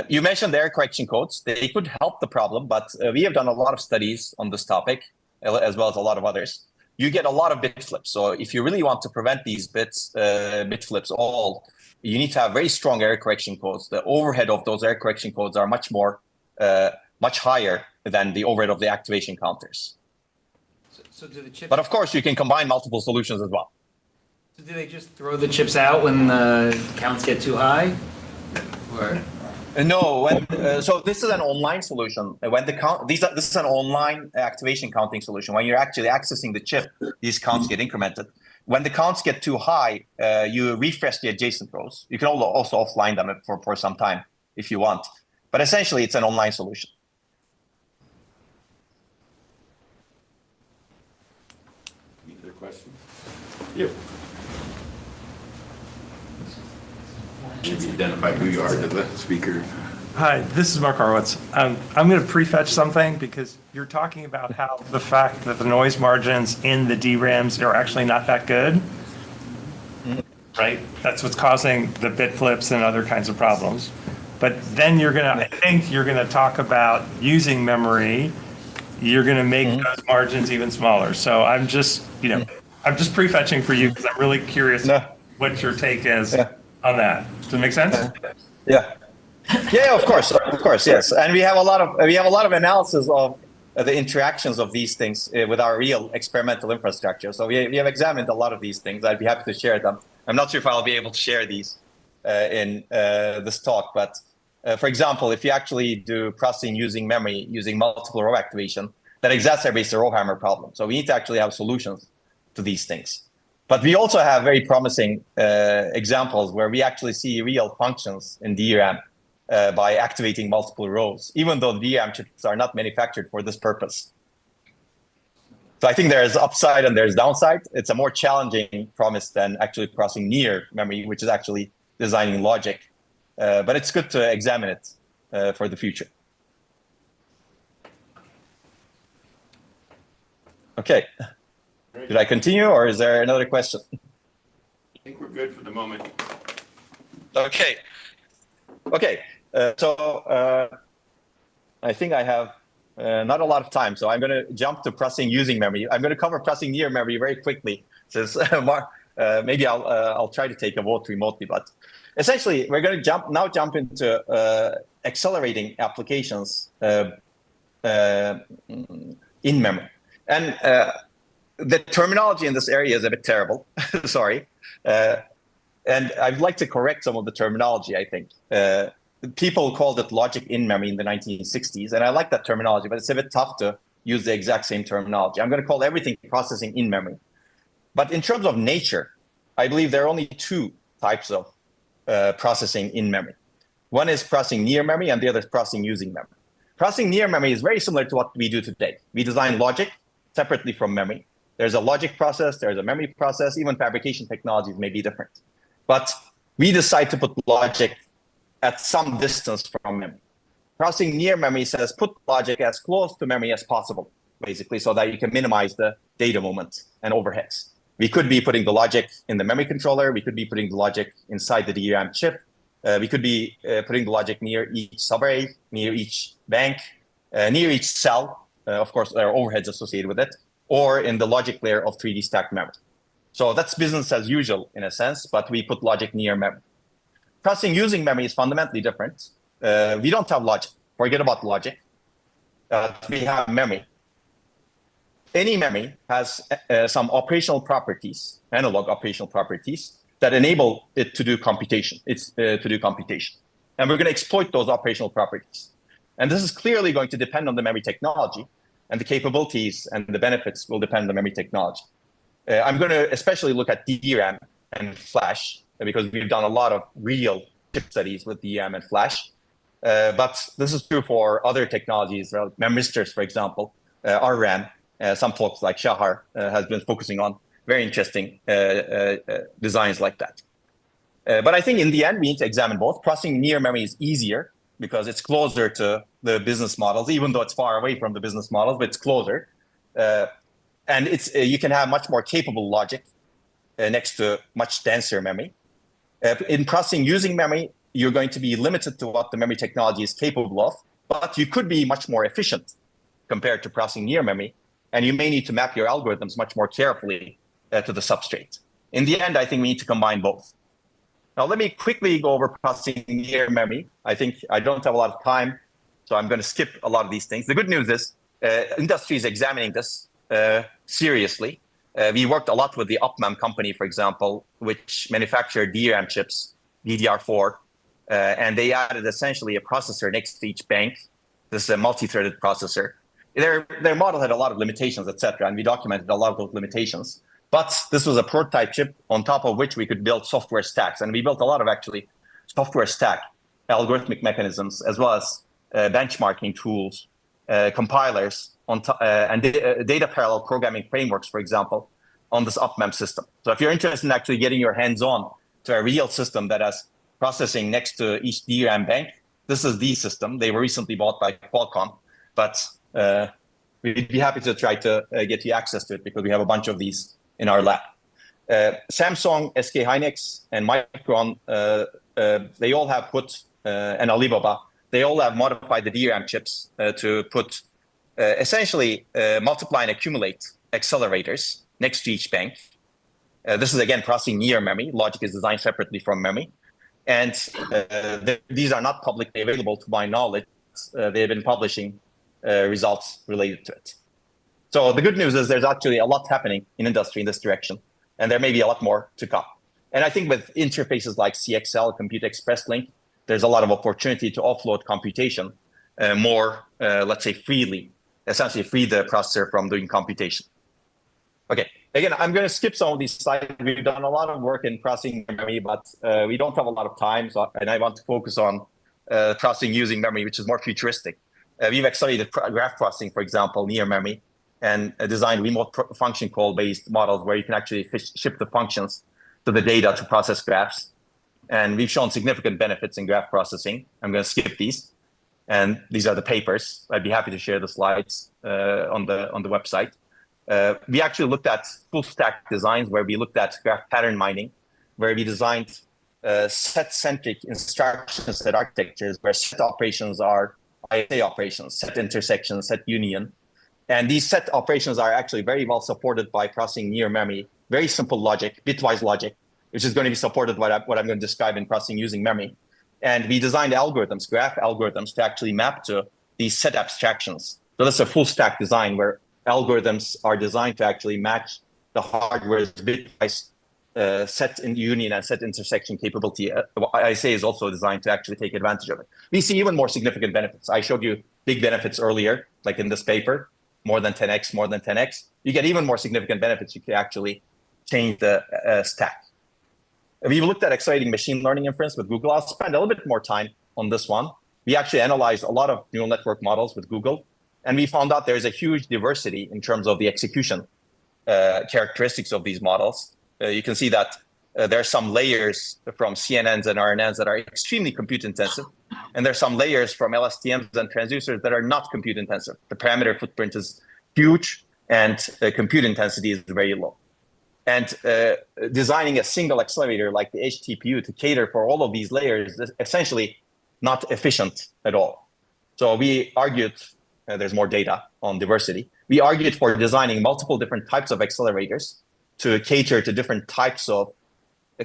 You mentioned error correction codes. They could help the problem, but we have done a lot of studies on this topic, as well as a lot of others. You get a lot of bit flips. So if you really want to prevent these bit flips you need to have very strong error correction codes. The overhead of those error correction codes are much higher than the overhead of the activation counters. So do the chips? But of course, you can combine multiple solutions as well. So do they just throw the chips out when the counts get too high? Or? No, so this is an online solution. This is an online activation counting solution. When you're actually accessing the chip, these counts get incremented. When the counts get too high, you refresh the adjacent rows. You can also offline them for some time if you want. But essentially, it's an online solution. Any other questions? You. Maybe identify who you are to the speaker. Hi, this is Mark Horowitz. I'm going to prefetch something because you're talking about how the fact that the noise margins in the DRAMs are actually not that good, right? That's what's causing the bit flips and other kinds of problems. But then I think you're going to talk about using memory. You're going to make those margins even smaller. So I'm just prefetching for you because I'm really curious what your take is on that. Does it make sense? Yeah. Yeah, of course, yes. And we have a lot of analysis of the interactions of these things with our real experimental infrastructure. So we have examined a lot of these things. I'd be happy to share them. I'm not sure if I'll be able to share these in this talk, but for example, if you actually do processing using memory, using multiple row activation, that exacerbates the RowHammer problem. So we need to actually have solutions to these things. But we also have very promising examples where we actually see real functions in DRAM by activating multiple rows, even though the DRAM chips are not manufactured for this purpose. So I think there's upside and there's downside. It's a more challenging promise than actually processing near memory, which is actually designing logic. But it's good to examine it for the future. Okay. Did I continue, or is there another question? I think we're good for the moment. Okay. So I think I have not a lot of time, so I'm going to jump to processing using memory. I'm going to cover processing near memory very quickly, since maybe I'll try to take a vote remotely. But essentially, we're going to jump into accelerating applications in memory. And the terminology in this area is a bit terrible. Sorry. And I'd like to correct some of the terminology, I think. People called it logic in memory in the 1960s, and I like that terminology, but it's a bit tough to use the exact same terminology. I'm going to call everything processing in memory. But in terms of nature, I believe there are only two types of processing in memory. One is processing near memory, and the other is processing using memory. Processing near memory is very similar to what we do today. We design logic separately from memory. There's a logic process, there's a memory process, even fabrication technologies may be different. But we decide to put logic at some distance from memory. Processing near memory says put logic as close to memory as possible, basically, so that you can minimize the data movement and overheads. We could be putting the logic in the memory controller. We could be putting the logic inside the DRAM chip. We could be putting the logic near each subarray, near each bank, near each cell. Of course, there are overheads associated with it, or in the logic layer of 3D stacked memory. So that's business as usual in a sense, but we put logic near memory. Processing using memory is fundamentally different. We don't have logic. Forget about logic. We have memory. Any memory has some operational properties, analog operational properties, that enable it to do computation. And we're going to exploit those operational properties. And this is clearly going to depend on the memory technology, and the capabilities and the benefits will depend on the memory technology. I'm going to especially look at DRAM and flash, because we've done a lot of real chip studies with DRAM and flash. But this is true for other technologies, memristors, for example, RRAM. Some folks like Shahar has been focusing on very interesting designs like that. But I think in the end, we need to examine both. Processing near memory is easier because it's closer to the business models, even though it's far away from the business models, but it's closer. And it's you can have much more capable logic next to much denser memory. In processing using memory, you're going to be limited to what the memory technology is capable of, but you could be much more efficient compared to processing near memory, and you may need to map your algorithms much more carefully to the substrate. In the end, I think we need to combine both. Now, let me quickly go over processing near memory. I think I don't have a lot of time, so I'm going to skip a lot of these things. The good news is industry is examining this seriously. We worked a lot with the UpMem company, for example, which manufactured DRAM chips, DDR4, and they added essentially a processor next to each bank. This is a multi-threaded processor. Their model had a lot of limitations, et cetera, and we documented a lot of those limitations. But this was a prototype chip on top of which we could build software stacks. And we built a lot of actually software stack, algorithmic mechanisms, as well as benchmarking tools, compilers, and data parallel programming frameworks, for example, on this UpMem system. So if you're interested in actually getting your hands on to a real system that has processing next to each DRAM bank, this is the system. They were recently bought by Qualcomm, but we'd be happy to try to get you access to it because we have a bunch of these in our lab. Samsung, SK Hynix, and Micron, they all have put, and Alibaba, they all have modified the DRAM chips to put essentially multiply and accumulate accelerators next to each bank. This is, again, processing near memory. Logic is designed separately from memory. And these are not publicly available to my knowledge. They have been publishing results related to it. So the good news is there's actually a lot happening in industry in this direction, and there may be a lot more to come. And I think with interfaces like CXL, Compute Express Link, there's a lot of opportunity to offload computation more, let's say, freely, essentially free the processor from doing computation. Okay, again, I'm going to skip some of these slides. We've done a lot of work in processing memory, but we don't have a lot of time, and I want to focus on processing using memory, which is more futuristic. We've accelerated graph processing, for example, near memory, and designed remote function call-based models where you can actually ship the functions to the data to process graphs. And we've shown significant benefits in graph processing. I'm going to skip these. And these are the papers. I'd be happy to share the slides on the website. We actually looked at full stack designs where we looked at graph pattern mining, where we designed set-centric instruction set architectures where set operations are ISA operations, set intersection, set union. And these set operations are actually very well supported by processing near memory, very simple logic, bitwise logic, which is going to be supported by what I'm going to describe in processing using memory. And we designed algorithms, graph algorithms, to actually map to these set abstractions. So that's a full stack design where algorithms are designed to actually match the hardware's bitwise set in union and set intersection capability. ISA is also designed to actually take advantage of it. We see even more significant benefits. I showed you big benefits earlier, like in this paper, more than 10x, more than 10x. You get even more significant benefits. You can actually change the stack. We've looked at accelerating machine learning inference with Google. I'll spend a little bit more time on this one. We actually analyzed a lot of neural network models with Google, and we found out there's a huge diversity in terms of the execution characteristics of these models. You can see that there are some layers from CNNs and RNNs that are extremely compute intensive, and there's some layers from LSTMs and transducers that are not compute intensive. The parameter footprint is huge, and compute intensity is very low. And designing a single accelerator like the HTPU to cater for all of these layers is essentially not efficient at all. So we argued, there's more data on diversity. We argued for designing multiple different types of accelerators to cater to different types of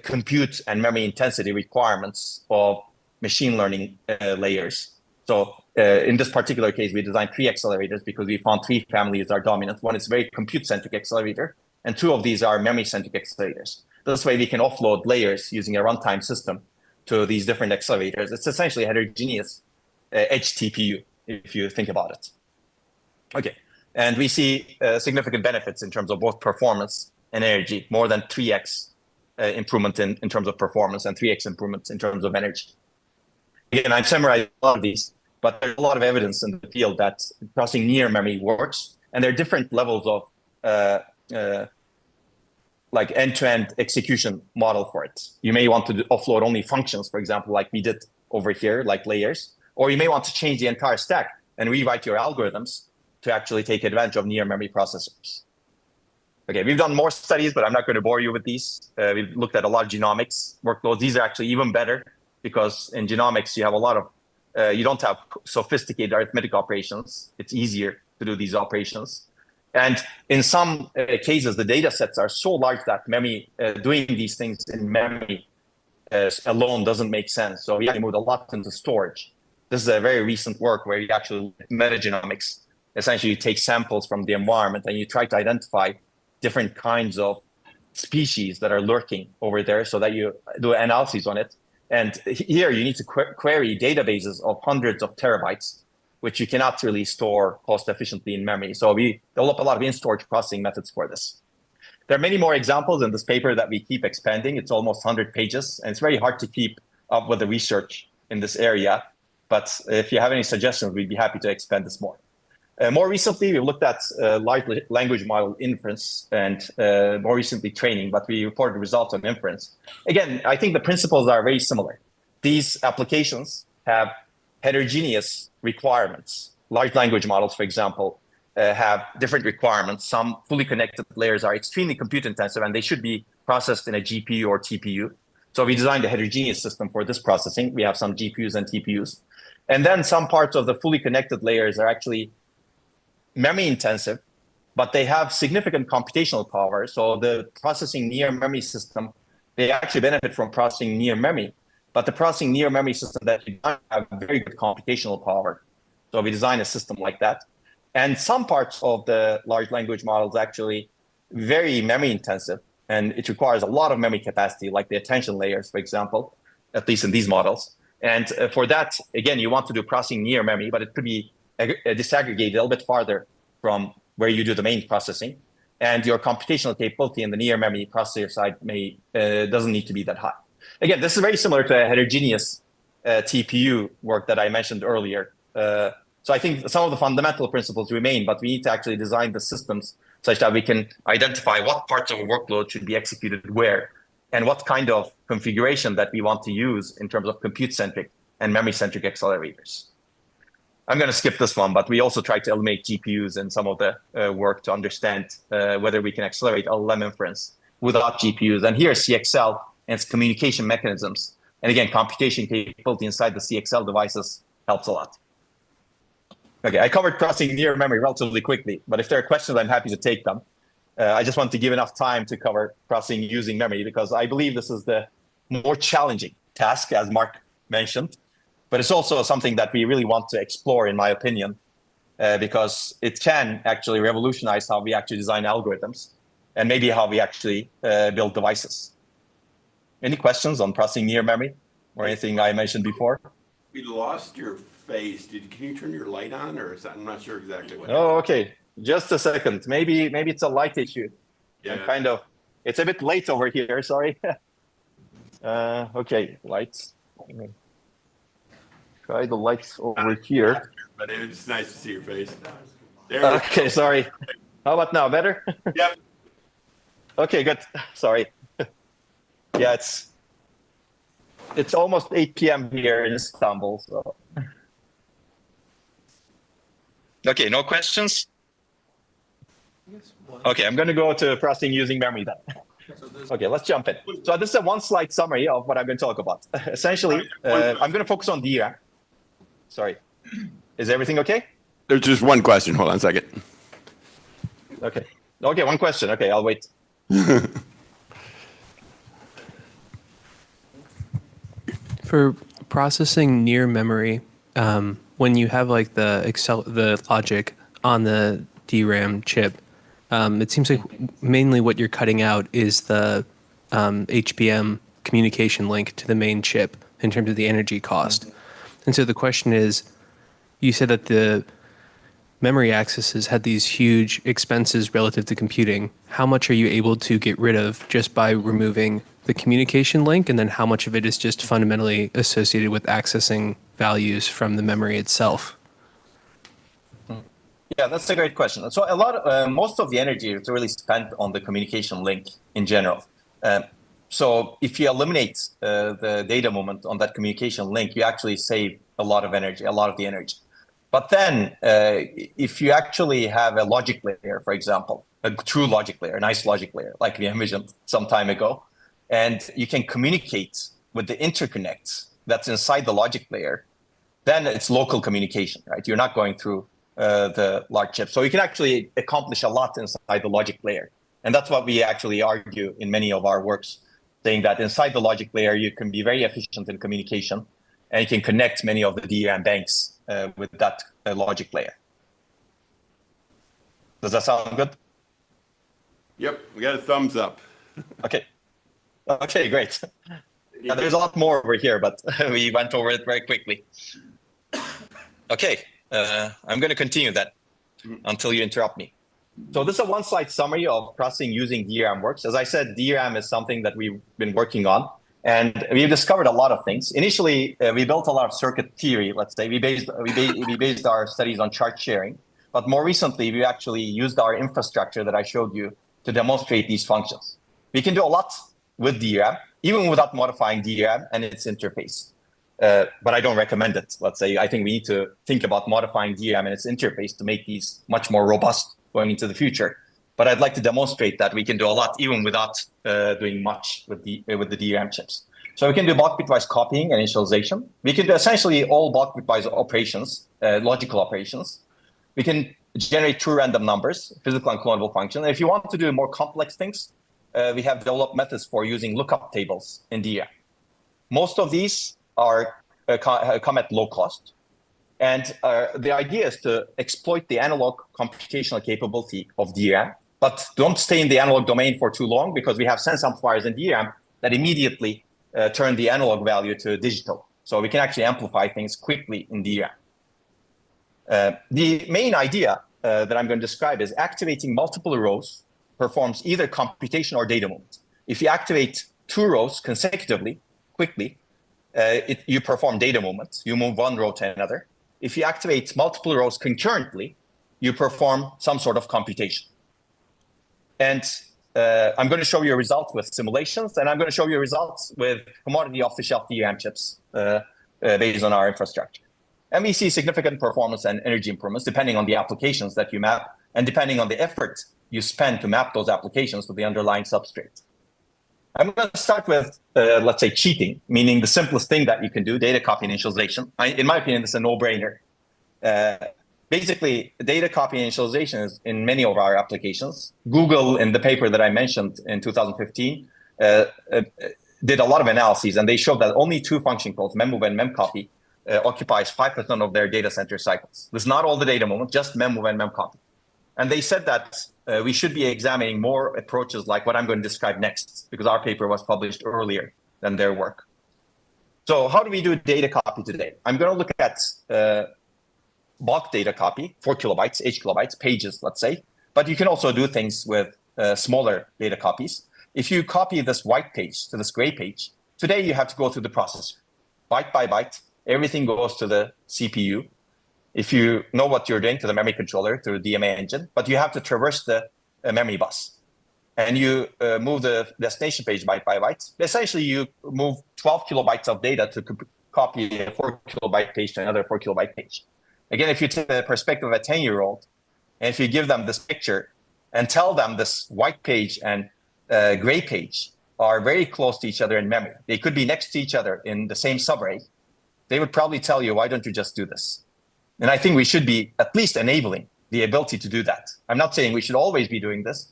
compute and memory intensity requirements of machine learning layers. So in this particular case, we designed 3 accelerators because we found 3 families are dominant. One is very compute-centric accelerator, and 2 of these are memory-centric accelerators. This way we can offload layers using a runtime system to these different accelerators. It's essentially a heterogeneous edge TPU, if you think about it. Okay, and we see significant benefits in terms of both performance and energy, more than 3x improvement in terms of performance and 3x improvements in terms of energy. Again, I've summarized a lot of these, but there's a lot of evidence in the field that processing near memory works, and there are different levels of like end-to-end execution model for it. You may want to offload only functions, for example, like we did over here, like layers, or you may want to change the entire stack and rewrite your algorithms to actually take advantage of near memory processors. Okay, we've done more studies, but I'm not going to bore you with these. We've looked at a lot of genomics workloads. These are actually even better because in genomics, you have a lot of, you don't have sophisticated arithmetic operations. It's easier to do these operations. And in some cases, the data sets are so large that memory, doing these things in memory alone doesn't make sense. So we actually moved a lot into storage. This is a very recent work where you actually metagenomics. Essentially, you take samples from the environment and you try to identify different kinds of species that are lurking over there so that you do analyses on it. And here you need to query databases of hundreds of terabytes, which you cannot really store cost efficiently in memory. So we develop a lot of in-storage processing methods for this. There are many more examples in this paper that we keep expanding. It's almost 100 pages, and it's very hard to keep up with the research in this area. But if you have any suggestions, we'd be happy to expand this more. More recently, we've looked at large language model inference and more recently training, but we reported results on inference. Again, I think the principles are very similar. These applications have heterogeneous requirements. Large language models, for example, have different requirements. Some fully connected layers are extremely compute intensive and they should be processed in a GPU or TPU. So we designed a heterogeneous system for this processing. We have some GPUs and TPUs. And then some parts of the fully connected layers are actually memory intensive, but they have significant computational power. So the processing near memory system, they actually benefit from processing near memory, but the processing near memory system that you don't have very good computational power. So we design a system like that. And some parts of the large language models actually very memory intensive, and it requires a lot of memory capacity, like the attention layers, for example, at least in these models. And for that, again, you want to do processing near memory, but it could be disaggregated a little bit farther from where you do the main processing. And your computational capability in the near memory processor side doesn't need to be that high. Again, this is very similar to a heterogeneous TPU work that I mentioned earlier. So I think some of the fundamental principles remain, but we need to actually design the systems such that we can identify what parts of a workload should be executed where, and what kind of configuration that we want to use in terms of compute-centric and memory-centric accelerators. I'm going to skip this one, but we also try to eliminate GPUs in some of the work to understand whether we can accelerate LLM inference without GPUs. And here, CXL and its communication mechanisms, and again, computation capability inside the CXL devices helps a lot. Okay, I covered processing near memory relatively quickly, but if there are questions, I'm happy to take them. I just want to give enough time to cover processing using memory because I believe this is the more challenging task, as Mark mentioned. But it's also something that we really want to explore, in my opinion, because it can actually revolutionize how we actually design algorithms and maybe how we actually build devices. Any questions on processing near memory or anything I mentioned before? We lost your face. Can you turn your light on, or is that, I'm not sure exactly what. Oh, okay. Just a second. Maybe it's a light issue. Yeah. It's a bit late over here. Sorry. Okay, lights. Try the lights over here. But it's nice to see your face. Okay, sorry. How about now? Better? Yep. Okay, good. Sorry. Yeah, it's almost 8 p.m. here in Istanbul. So. Okay, no questions? Okay, I'm going to go to processing using memory then. Okay, let's jump in. So this is a one-slide summary of what I'm going to talk about. Essentially, I'm going to focus on DRAM. Sorry. Is everything okay? There's just one question. Hold on a second. Okay. Okay, one question. Okay, I'll wait. For processing near memory, when you have like the logic on the DRAM chip, it seems like mainly what you're cutting out is the HBM communication link to the main chip in terms of the energy cost. And so the question is, you said that the memory accesses had these huge expenses relative to computing. How much are you able to get rid of just by removing the communication link, and then how much of it is just fundamentally associated with accessing values from the memory itself? Yeah, that's a great question. So most of the energy is really spent on the communication link in general. So if you eliminate the data moment on that communication link, you actually save a lot of energy, a lot of the energy. But then if you actually have a logic layer, for example, a true logic layer, a nice logic layer, like we envisioned some time ago, and you can communicate with the interconnects that's inside the logic layer, then it's local communication, right? You're not going through the large chip. So you can actually accomplish a lot inside the logic layer. And that's what we actually argue in many of our works, saying that inside the logic layer, you can be very efficient in communication, and you can connect many of the DRAM banks with that logic layer. Does that sound good? Yep, we got a thumbs up. Okay. Okay, great. Yeah, there's a lot more over here, but we went over it very quickly. Okay, I'm going to continue that until you interrupt me. So this is a one-slide summary of processing using DRAM works. As I said, DRAM is something that we've been working on, and we've discovered a lot of things. Initially, we built a lot of circuit theory, let's say. We based our studies on chart sharing. But more recently, we actually used our infrastructure that I showed you to demonstrate these functions. We can do a lot with DRAM, even without modifying DRAM and its interface. But I don't recommend it. Let's say I think we need to think about modifying DRAM and its interface to make these much more robust going into the future. But I'd like to demonstrate that we can do a lot even without doing much with the DRAM chips. So we can do bulk bitwise copying and initialization. We can do essentially all bulk bitwise operations, logical operations. We can generate true random numbers, physical and clonable functions. And if you want to do more complex things, we have developed methods for using lookup tables in DRAM. Most of these come at low cost. And the idea is to exploit the analog computational capability of DRAM, but don't stay in the analog domain for too long, because we have sense amplifiers in DRAM that immediately turn the analog value to digital. So we can actually amplify things quickly in DRAM. The main idea that I'm going to describe is activating multiple rows performs either computation or data movement. If you activate 2 rows consecutively, quickly, you perform data movement. You move one row to another. If you activate multiple rows concurrently, you perform some sort of computation. And I'm going to show you results with simulations, and I'm going to show you results with commodity off-the-shelf DRAM chips based on our infrastructure. And we see significant performance and energy improvements depending on the applications that you map and depending on the effort you spend to map those applications to the underlying substrate. I'm going to start with, let's say, cheating, meaning the simplest thing that you can do, data copy initialization. In my opinion, this is a no-brainer. Basically, data copy initialization is in many of our applications. Google, in the paper that I mentioned in 2015, did a lot of analyses, and they showed that only 2 function calls, memmove and memcopy, occupies 5% of their data center cycles. This is not all the data moment, just memmove and memcopy. And they said that we should be examining more approaches like what I'm going to describe next, because our paper was published earlier than their work. So how do we do data copy today? I'm going to look at bulk data copy, 4 kilobytes, 8 kilobytes, pages, let's say. But you can also do things with smaller data copies. If you copy this white page to this gray page, today you have to go through the processor. Byte by byte, everything goes to the CPU. If you know what you're doing, to the memory controller through the DMA engine, but you have to traverse the memory bus. And you move the destination page byte by byte. Essentially, you move 12 kilobytes of data to copy a 4 kilobyte page to another 4 kilobyte page. Again, if you take the perspective of a 10-year-old, and if you give them this picture and tell them this white page and gray page are very close to each other in memory. They could be next to each other in the same subarray. They would probably tell you, why don't you just do this? And I think we should be at least enabling the ability to do that. I'm not saying we should always be doing this,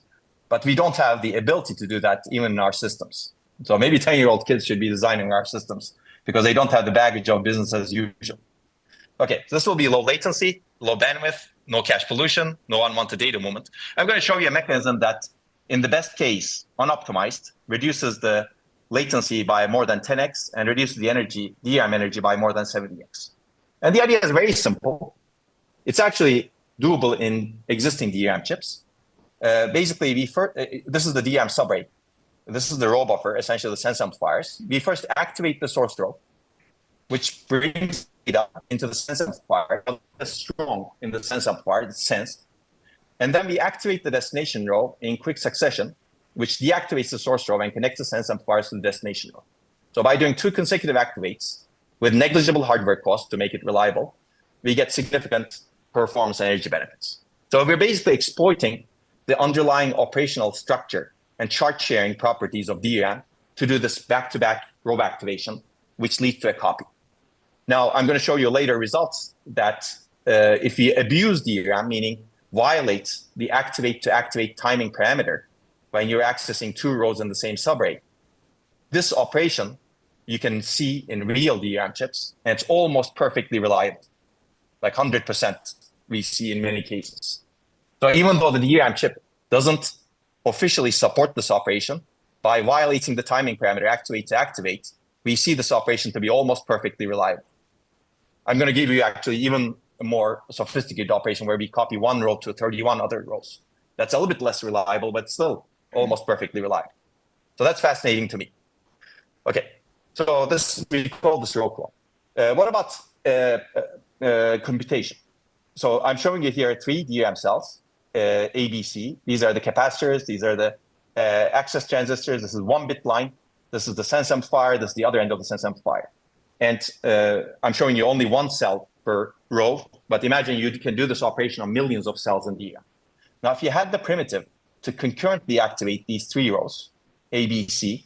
but we don't have the ability to do that even in our systems. So maybe 10-year-old kids should be designing our systems because they don't have the baggage of business as usual. Okay, so this will be low latency, low bandwidth, no cache pollution, no unwanted data movement. I'm going to show you a mechanism that, in the best case, unoptimized, reduces the latency by more than 10x and reduces the energy, DRAM energy, by more than 70x. And the idea is very simple. It's actually doable in existing DRAM chips. Basically, this is the DRAM subarray. This is the row buffer, essentially the sense amplifiers. We first activate the source row, which brings data into the sense amplifier, strong in the sense amplifier, it's sensed. And then we activate the destination row in quick succession, which deactivates the source row and connects the sense amplifiers to the destination row. So by doing 2 consecutive activates with negligible hardware cost to make it reliable, we get significant performance and energy benefits. So we're basically exploiting the underlying operational structure and chart sharing properties of DRAM to do this back-to-back row activation, which leads to a copy. Now, I'm going to show you later results that if we abuse DRAM, meaning violate the activate to activate timing parameter when you're accessing 2 rows in the same subarray, this operation you can see in real DRAM chips, and it's almost perfectly reliable, like 100% we see in many cases. So even though the DRAM chip doesn't officially support this operation, by violating the timing parameter activate to activate, we see this operation to be almost perfectly reliable. I'm going to give you actually even a more sophisticated operation where we copy 1 row to 31 other rows. That's a little bit less reliable, but still almost perfectly reliable. So that's fascinating to me. Okay, so we call this row clone. What about computation? So I'm showing you here 3 DRAM cells, ABC. These are the capacitors. These are the access transistors. This is 1-bit line. This is the sense amplifier. This is the other end of the sense amplifier. And I'm showing you only 1 cell per row, but imagine you can do this operation on millions of cells in DRAM. Now, if you had the primitive to concurrently activate these 3 rows, A, B, C,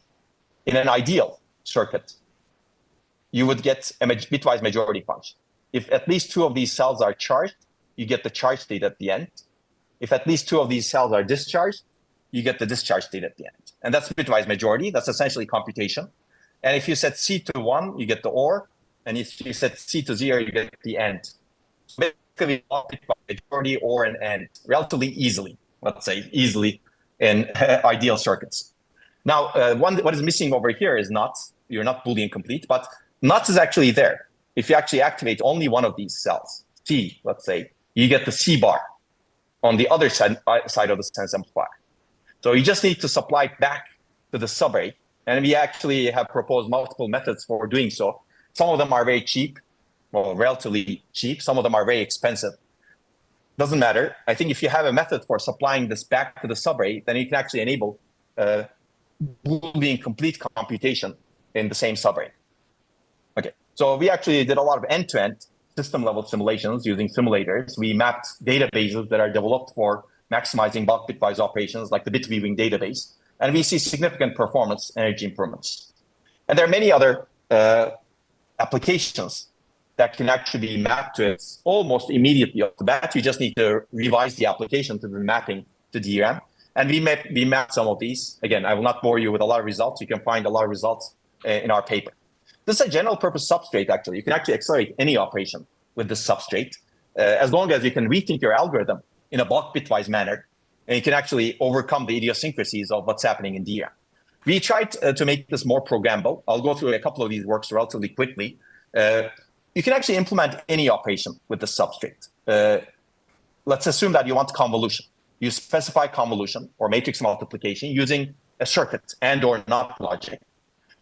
in an ideal circuit, you would get a bitwise majority function. If at least 2 of these cells are charged, you get the charge state at the end. If at least 2 of these cells are discharged, you get the discharge state at the end. And that's bitwise majority. That's essentially computation. And if you set C to 1, you get the OR. And if you set C to 0, you get the AND. So basically, majority, OR, and AND relatively easily, let's say, easily in ideal circuits. Now, what is missing over here is NOT. You're not Boolean complete, but NOT is actually there. If you actually activate only one of these cells, C, let's say, you get the C bar on the other side of the sense amplifier. So you just need to supply it back to the subarray. And we actually have proposed multiple methods for doing so. Some of them are very cheap, well, relatively cheap. Some of them are very expensive. Doesn't matter. I think if you have a method for supplying this back to the subarray, then you can actually enable Boolean complete computation in the same subarray. Okay, so we actually did a lot of end-to-end system-level simulations using simulators. We mapped databases that are developed for maximizing bulk bitwise operations, like the bit weaving database, and we see significant performance energy improvements. And there are many other applications that can actually be mapped to it almost immediately off the bat. You just need to revise the application to the mapping to DRAM. And we mapped some of these. Again, I will not bore you with a lot of results. You can find a lot of results in our paper. This is a general purpose substrate, actually. You can actually accelerate any operation with this substrate, as long as you can rethink your algorithm in a bulk bitwise manner, and you can actually overcome the idiosyncrasies of what's happening in DRAM. We tried to make this more programmable. I'll go through a couple of these works relatively quickly. You can actually implement any operation with the substrate. Let's assume that you want convolution. You specify convolution or matrix multiplication using a circuit and or NOT logic.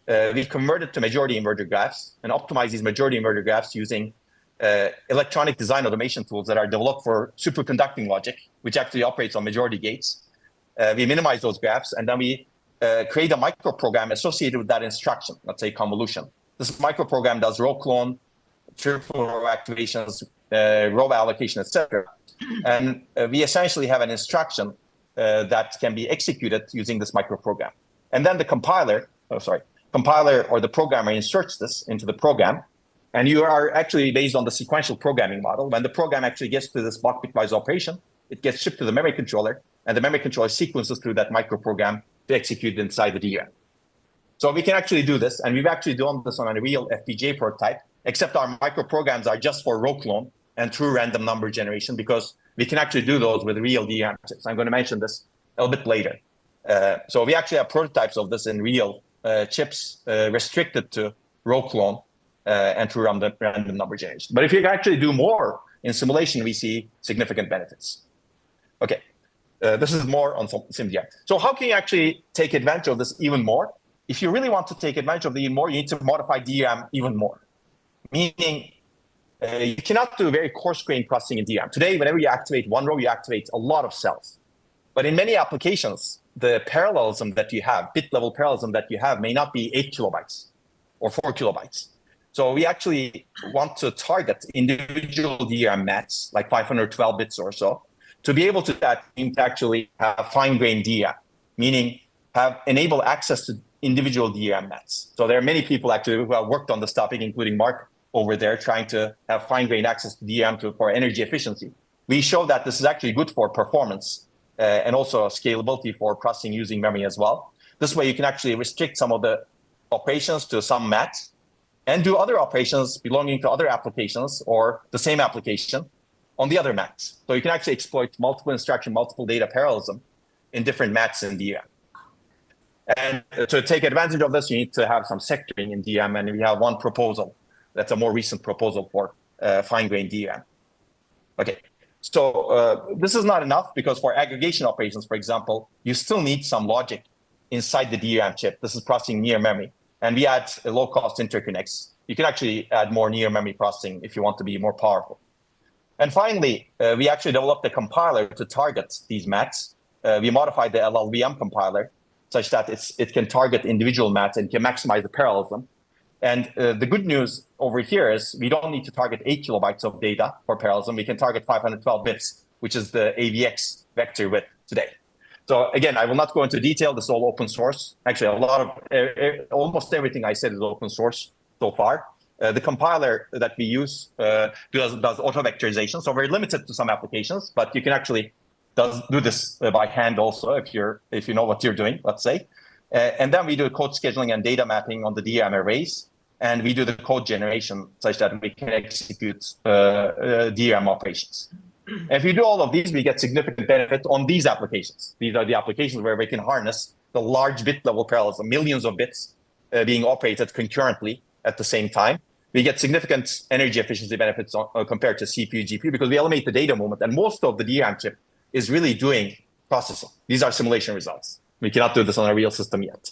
We converted to majority inverter graphs and optimize these majority inverter graphs using electronic design automation tools that are developed for superconducting logic, which actually operates on majority gates. We minimize those graphs, and then we create a microprogram associated with that instruction, let's say convolution. This microprogram does row clone, triple row activations, row allocation, etc. And we essentially have an instruction that can be executed using this microprogram. And then the compiler or the programmer inserts this into the program. And you are actually based on the sequential programming model. When the program actually gets to this block bitwise operation, it gets shipped to the memory controller, and the memory controller sequences through that microprogram to execute inside the DRAM. So we can actually do this, and we've actually done this on a real FPGA prototype, except our microprograms are just for row clone and true random number generation, because we can actually do those with real DRAM chips. I'm going to mention this a little bit later. So we actually have prototypes of this in real chips restricted to row clone and true random number generation. But if you actually do more in simulation, we see significant benefits. Okay, this is more on SimDRAM. So how can you actually take advantage of this even more? If you really want to take advantage of the even more, you need to modify DRAM even more. Meaning, you cannot do very coarse-grained processing in DRAM. Today, whenever you activate one row, you activate a lot of cells. But in many applications, the parallelism that you have, bit-level parallelism that you have, may not be 8 kilobytes or 4 kilobytes. So we actually want to target individual DRAM mats, like 512 bits or so, to be able to actually have fine-grained DRAM, meaning enable access to individual DRAM mats. So there are many people actually who have worked on this topic, including Mark over there, trying to have fine-grained access to DRAM for energy efficiency. We show that this is actually good for performance and also scalability for processing using memory as well. This way you can actually restrict some of the operations to some mats and do other operations belonging to other applications or the same application on the other mats. So you can actually exploit multiple instruction, multiple data parallelism in different mats in DRAM. And to take advantage of this, you need to have some sectoring in DRAM, and we have one proposal. That's a more recent proposal for fine-grained DRAM. Okay, so this is not enough, because for aggregation operations, for example, you still need some logic inside the DRAM chip. This is processing near memory. And we add low-cost interconnects. You can actually add more near memory processing if you want to be more powerful. And finally, we actually developed a compiler to target these mats. We modified the LLVM compiler such that it can target individual mats and can maximize the parallelism. And the good news over here is we don't need to target 8 kilobytes of data for parallelism. We can target 512 bits, which is the AVX vector width today. So again, I will not go into detail. This is all open source. Actually, almost everything I said is open source so far. The compiler that we use does auto vectorization, so very limited to some applications, but you can actually do this by hand also if you know what you're doing, let's say. And then we do code scheduling and data mapping on the DRAM arrays, and we do the code generation such that we can execute DRAM operations. If you do all of these, we get significant benefit on these applications. These are the applications where we can harness the large bit level parallelism, millions of bits being operated concurrently at the same time. We get significant energy efficiency benefits compared to CPU, GPU, because we eliminate the data movement, and most of the DRAM chip is really doing processing. These are simulation results. We cannot do this on a real system yet.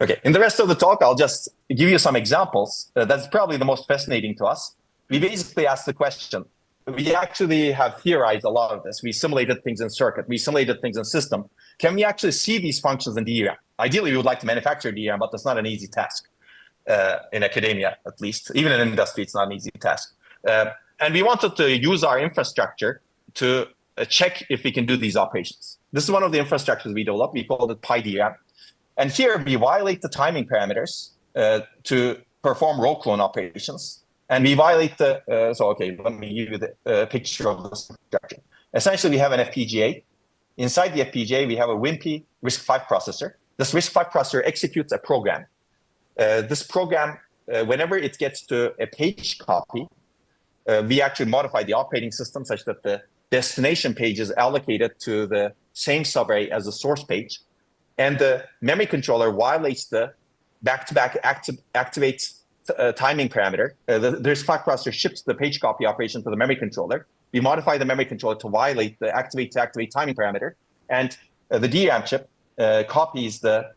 Okay, in the rest of the talk, I'll just give you some examples. That's probably the most fascinating to us. We basically asked the question. We actually have theorized a lot of this. We simulated things in circuit. We simulated things in system. Can we actually see these functions in DRAM? Ideally, we would like to manufacture DRAM, but that's not an easy task in academia, at least. Even in industry, it's not an easy task. And we wanted to use our infrastructure to check if we can do these operations. This is one of the infrastructures we developed. We called it PyDRAM. And here we violate the timing parameters to perform row clone operations. And we violate the, let me give you the picture of this infrastructure. Essentially, we have an FPGA. Inside the FPGA, we have a wimpy RISC-V processor. This RISC-V processor executes a program. This program, whenever it gets to a page copy, we actually modify the operating system such that the destination page is allocated to the same subarray as the source page. And the memory controller violates the back-to-back activate timing parameter. The RISC-V processor ships the page copy operation to the memory controller. We modify the memory controller to violate the activate timing parameter. And the DRAM chip copies the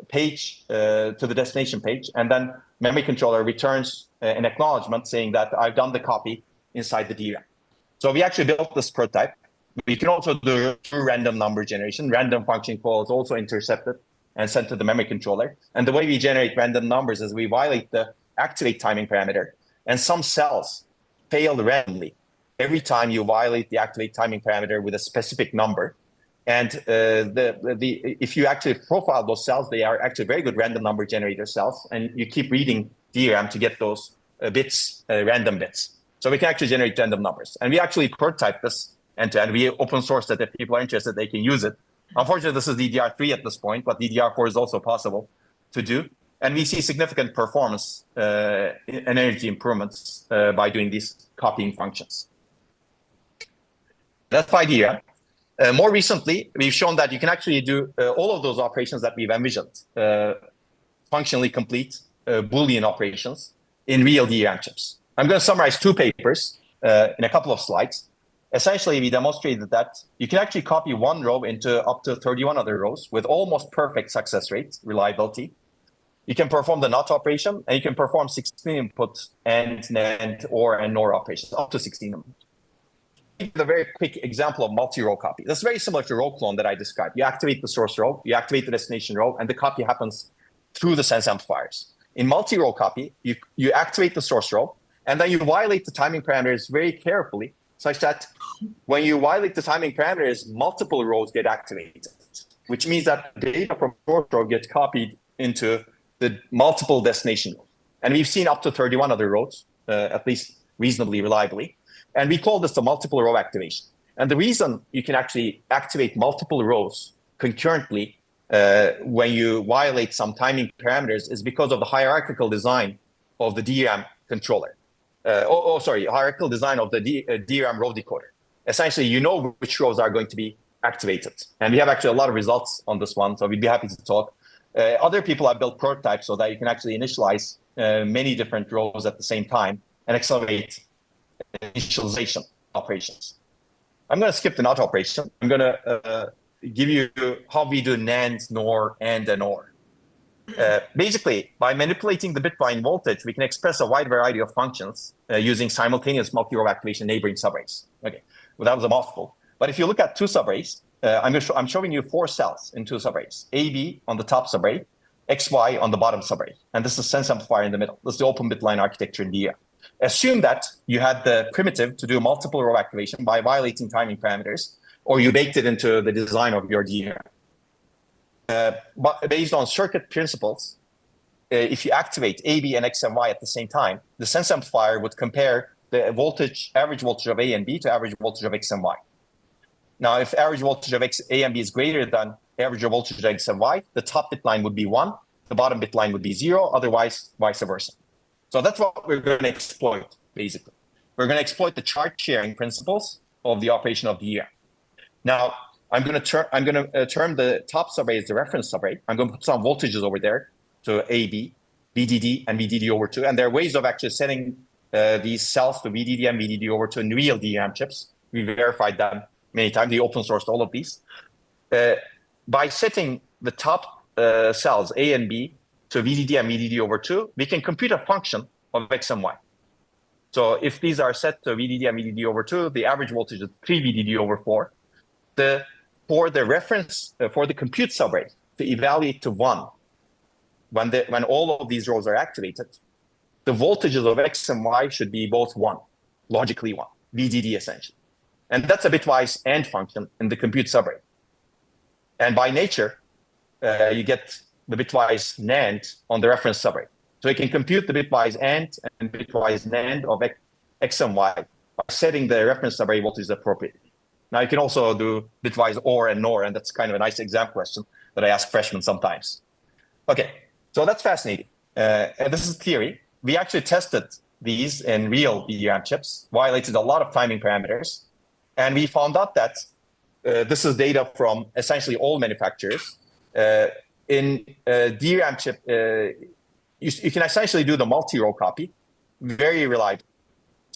page to the destination page. And then memory controller returns an acknowledgement saying that I've done the copy inside the DRAM. So we actually built this prototype. We can also do true random number generation. Random function call is also intercepted and sent to the memory controller. And the way we generate random numbers is we violate the activate timing parameter. And some cells fail randomly. every time you violate the activate timing parameter with a specific number. And if you actually profile those cells, they are actually very good random number generator cells. And you keep reading DRAM to get those bits, random bits. So we can actually generate random numbers. And we actually prototype this end-to-end. We open source that if people are interested, they can use it. Unfortunately, this is DDR3 at this point, but DDR4 is also possible to do. And we see significant performance energy improvements by doing these copying functions. That's by DRAM. More recently, we've shown that you can actually do all of those operations that we've envisioned, functionally complete Boolean operations in real DRAM chips. I'm going to summarize two papers in a couple of slides. Essentially, we demonstrated that you can actually copy one row into up to 31 other rows with almost perfect success rate, reliability. You can perform the NOT operation, and you can perform 16 input AND, NAND, OR, and NOR operations, up to 16 input. A very quick example of multi-row copy. That's very similar to row clone that I described. You activate the source row, you activate the destination row, and the copy happens through the sense amplifiers. In multi-row copy, you activate the source row, and then you violate the timing parameters very carefully, such that when you violate the timing parameters, multiple rows get activated, which means that data from source row gets copied into the multiple destination rows. And we've seen up to 31 other rows, at least reasonably reliably. And we call this the multiple row activation. And the reason you can actually activate multiple rows concurrently when you violate some timing parameters is because of the hierarchical design of the DRAM controller. Hierarchical design of the DRAM row decoder. Essentially, you know which rows are going to be activated. And we have actually a lot of results on this one, so we'd be happy to talk. Other people have built prototypes so that you can actually initialize many different rows at the same time and accelerate initialization operations. I'm going to skip the NOT operation. I'm going to give you how we do NAND, NOR, AND, and OR. Basically, by manipulating the bitline voltage, we can express a wide variety of functions using simultaneous multi-row activation neighboring subarrays. Okay, well, that was a mouthful. But if you look at two subarrays, I'm showing you 4 cells in 2 subarrays. AB on the top subarray, XY on the bottom subarray. And this is sense amplifier in the middle. This is the open bitline architecture in DRAM. Assume that you had the primitive to do multiple row activation by violating timing parameters, or you baked it into the design of your DRAM. But based on circuit principles, if you activate AB and X and Y at the same time, the sense amplifier would compare the voltage, average voltage of A and B to average voltage of X and Y. Now, if average voltage of A and B is greater than average voltage of X and Y, the top bit line would be 1, the bottom bit line would be 0, otherwise vice versa. So that's what we're going to exploit, basically. We're going to exploit the chart sharing principles of the operation of DRAM. Now, I'm going to term the top subarray as the reference subarray. I'm going to put some voltages over there to AB, VDD, and VDD over 2. And there are ways of actually setting these cells to VDD and VDD over 2 in real DRAM chips. We verified them many times. We open sourced all of these. By setting the top cells, A and B, to VDD and VDD over 2, we can compute a function of X and Y. So if these are set to VDD and VDD over 2, the average voltage is 3 VDD over 4. For the reference, for the compute subarray to evaluate to 1, when all of these rows are activated, the voltages of X and Y should be both 1, logically 1, VDD essentially. And that's a bitwise AND function in the compute subarray. And by nature, you get the bitwise NAND on the reference subarray. So you can compute the bitwise AND and bitwise NAND of X and Y by setting the reference subarray voltage appropriately. Now, you can also do bitwise OR and NOR, and that's kind of a nice exam question that I ask freshmen sometimes. Okay, so that's fascinating. And this is theory. We actually tested these in real DRAM chips, violated a lot of timing parameters, and we found out that this is data from essentially all manufacturers. In DRAM chip, you can essentially do the multi-row copy, very reliable.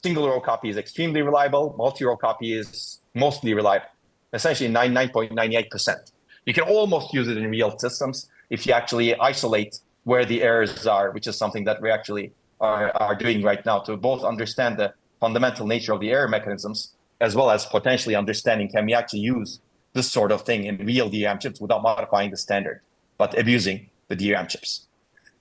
Single row copy is extremely reliable. Multi-row copy is mostly reliable, essentially 99.98%. You can almost use it in real systems if you actually isolate where the errors are, which is something that we actually are doing right now to both understand the fundamental nature of the error mechanisms, as well as potentially understanding, can we actually use this sort of thing in real DRAM chips without modifying the standard, but abusing the DRAM chips.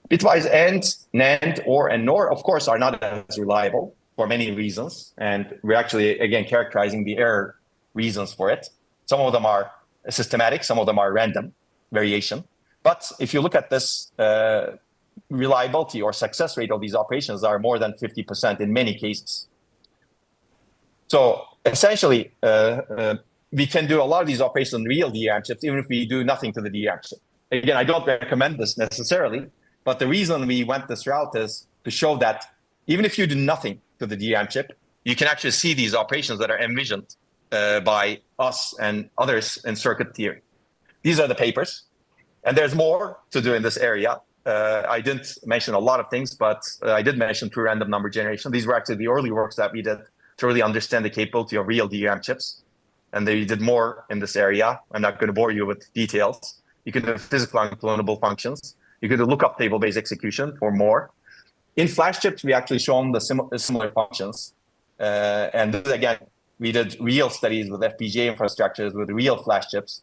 Bitwise AND, NAND, OR, and NOR, of course, are not as reliable for many reasons. And we're actually, again, characterizing the error reasons for it. Some of them are systematic, some of them are random variation. But if you look at this reliability or success rate of these operations are more than 50% in many cases. So essentially, we can do a lot of these operations on real DRAM chips, even if we do nothing to the DRAM chip. Again, I don't recommend this necessarily, but the reason we went this route is to show that even if you do nothing to the DRAM chip, you can actually see these operations that are envisioned by us and others in circuit theory. These are the papers, and there's more to do in this area. I didn't mention a lot of things, but I did mention true random number generation. These were actually the early works that we did to really understand the capability of real DRAM chips. And they did more in this area. I'm not going to bore you with details. You can do physical unclonable functions. You can do lookup table-based execution for more. In flash chips, we actually shown the similar functions. And this, again, we did real studies with FPGA infrastructures with real flash chips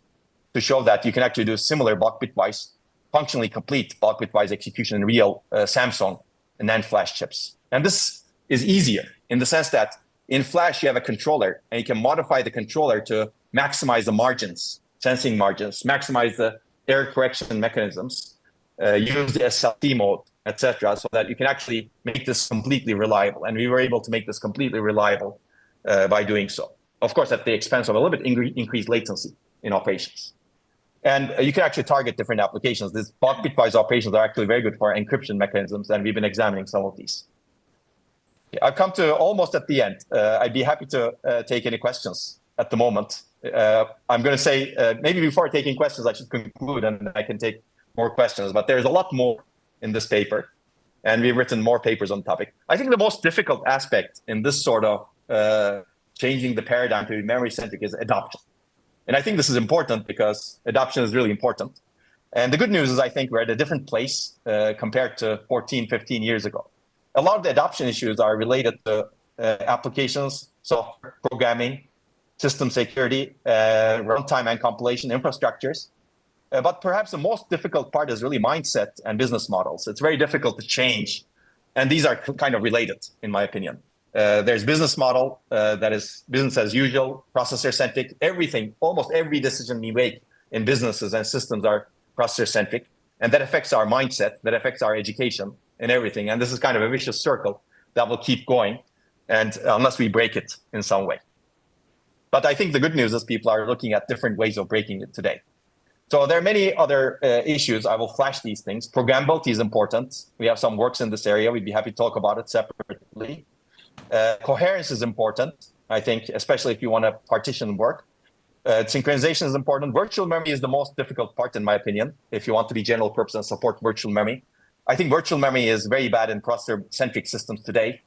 to show that you can actually do similar block bitwise, functionally complete block bitwise execution in real Samsung and NAND flash chips. And this is easier in the sense that in flash, you have a controller, and you can modify the controller to maximize the margins, sensing margins, maximize the error correction mechanisms, use the SLT mode, etc., so that you can actually make this completely reliable. And we were able to make this completely reliable by doing so. Of course, at the expense of a little bit increased latency in operations. And you can actually target different applications. These block bitwise operations are actually very good for encryption mechanisms, and we've been examining some of these. I've come to almost at the end. I'd be happy to take any questions at the moment. I'm going to say, maybe before taking questions, I should conclude and I can take more questions. But there's a lot more in this paper, and we've written more papers on the topic. I think the most difficult aspect in this sort of changing the paradigm to be memory-centric is adoption. And I think this is important because adoption is really important. And the good news is I think we're at a different place compared to 14, 15 years ago. A lot of the adoption issues are related to applications, software programming, system security, runtime and compilation infrastructures. But perhaps the most difficult part is really mindset and business models. It's very difficult to change. And these are kind of related, in my opinion. There's business model that is business as usual, processor-centric. Everything, almost every decision we make in businesses and systems are processor-centric. And that affects our mindset, that affects our education and everything. And this is kind of a vicious circle that will keep going, and unless we break it in some way. But I think the good news is people are looking at different ways of breaking it today. So there are many other issues. I will flash these things. Programmability is important. We have some works in this area. We'd be happy to talk about it separately. Coherence is important, I think, especially if you want to partition work. Synchronization is important. Virtual memory is the most difficult part, in my opinion, if you want to be general purpose and support virtual memory. I think virtual memory is very bad in processor-centric systems today.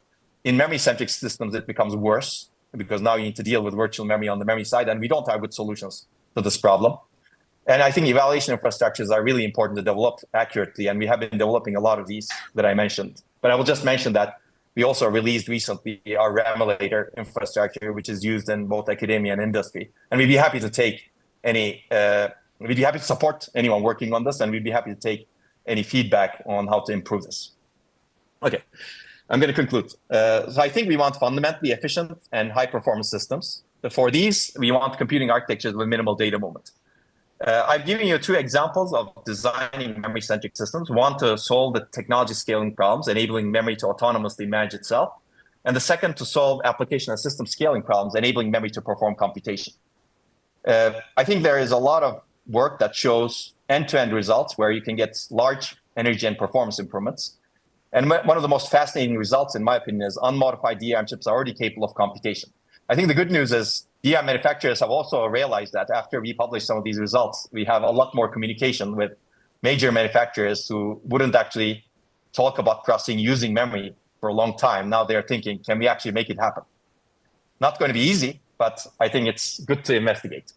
In memory-centric systems, it becomes worse because now you need to deal with virtual memory on the memory side, and we don't have good solutions to this problem. And I think evaluation infrastructures are really important to develop accurately, and we have been developing a lot of these that I mentioned. But I will just mention that we also released recently our RowHammer infrastructure, which is used in both academia and industry. And we'd be happy to take we'd be happy to support anyone working on this, and we'd be happy to take any feedback on how to improve this. Okay, I'm going to conclude. So I think we want fundamentally efficient and high-performance systems. For these, we want computing architectures with minimal data movement. I've given you two examples of designing memory-centric systems. One to solve the technology scaling problems, enabling memory to autonomously manage itself. And the second to solve application and system scaling problems, enabling memory to perform computation. I think there is a lot of work that shows end-to-end results where you can get large energy and performance improvements. And one of the most fascinating results, in my opinion, is unmodified DRAM chips are already capable of computation. I think the good news is DRAM manufacturers have also realized that after we publish some of these results, we have a lot more communication with major manufacturers who wouldn't actually talk about processing using memory for a long time. Now they're thinking, can we actually make it happen? Not going to be easy, but I think it's good to investigate.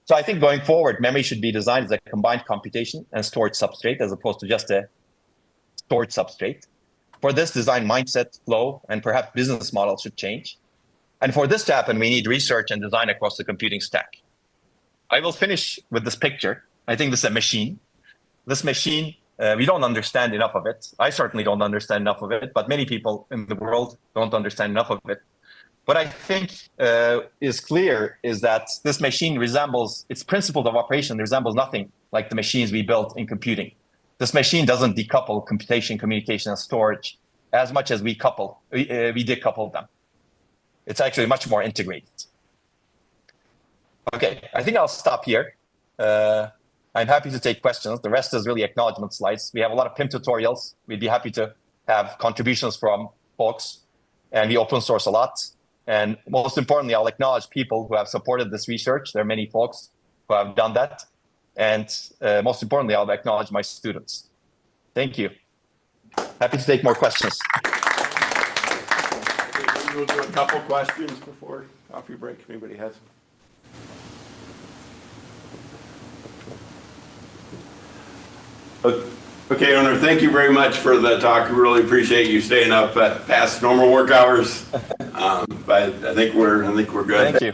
So I think going forward, memory should be designed as a combined computation and storage substrate as opposed to just a storage substrate. For this, design mindset, flow, and perhaps business models should change. And for this to happen, we need research and design across the computing stack. I will finish with this picture. I think this is a machine. This machine We don't understand enough of it. I certainly don't understand enough of it, but many people in the world don't understand enough of it. What I think is clear is that this machine resembles, its principles of operation resembles nothing like the machines we built in computing. This machine doesn't decouple computation, communication, and storage as much as we decouple them. It's actually much more integrated. Okay, I think I'll stop here. I'm happy to take questions. The rest is really acknowledgement slides. We have a lot of PIM tutorials. We'd be happy to have contributions from folks, and we open source a lot. And most importantly, I'll acknowledge people who have supported this research. There are many folks who have done that. And most importantly, I'll acknowledge my students. Thank you. Happy to take more questions. We'll do a couple questions before coffee break, if anybody has. Okay, Onur, thank you very much for the talk. We really appreciate you staying up past normal work hours. But I think we're good. Thank you.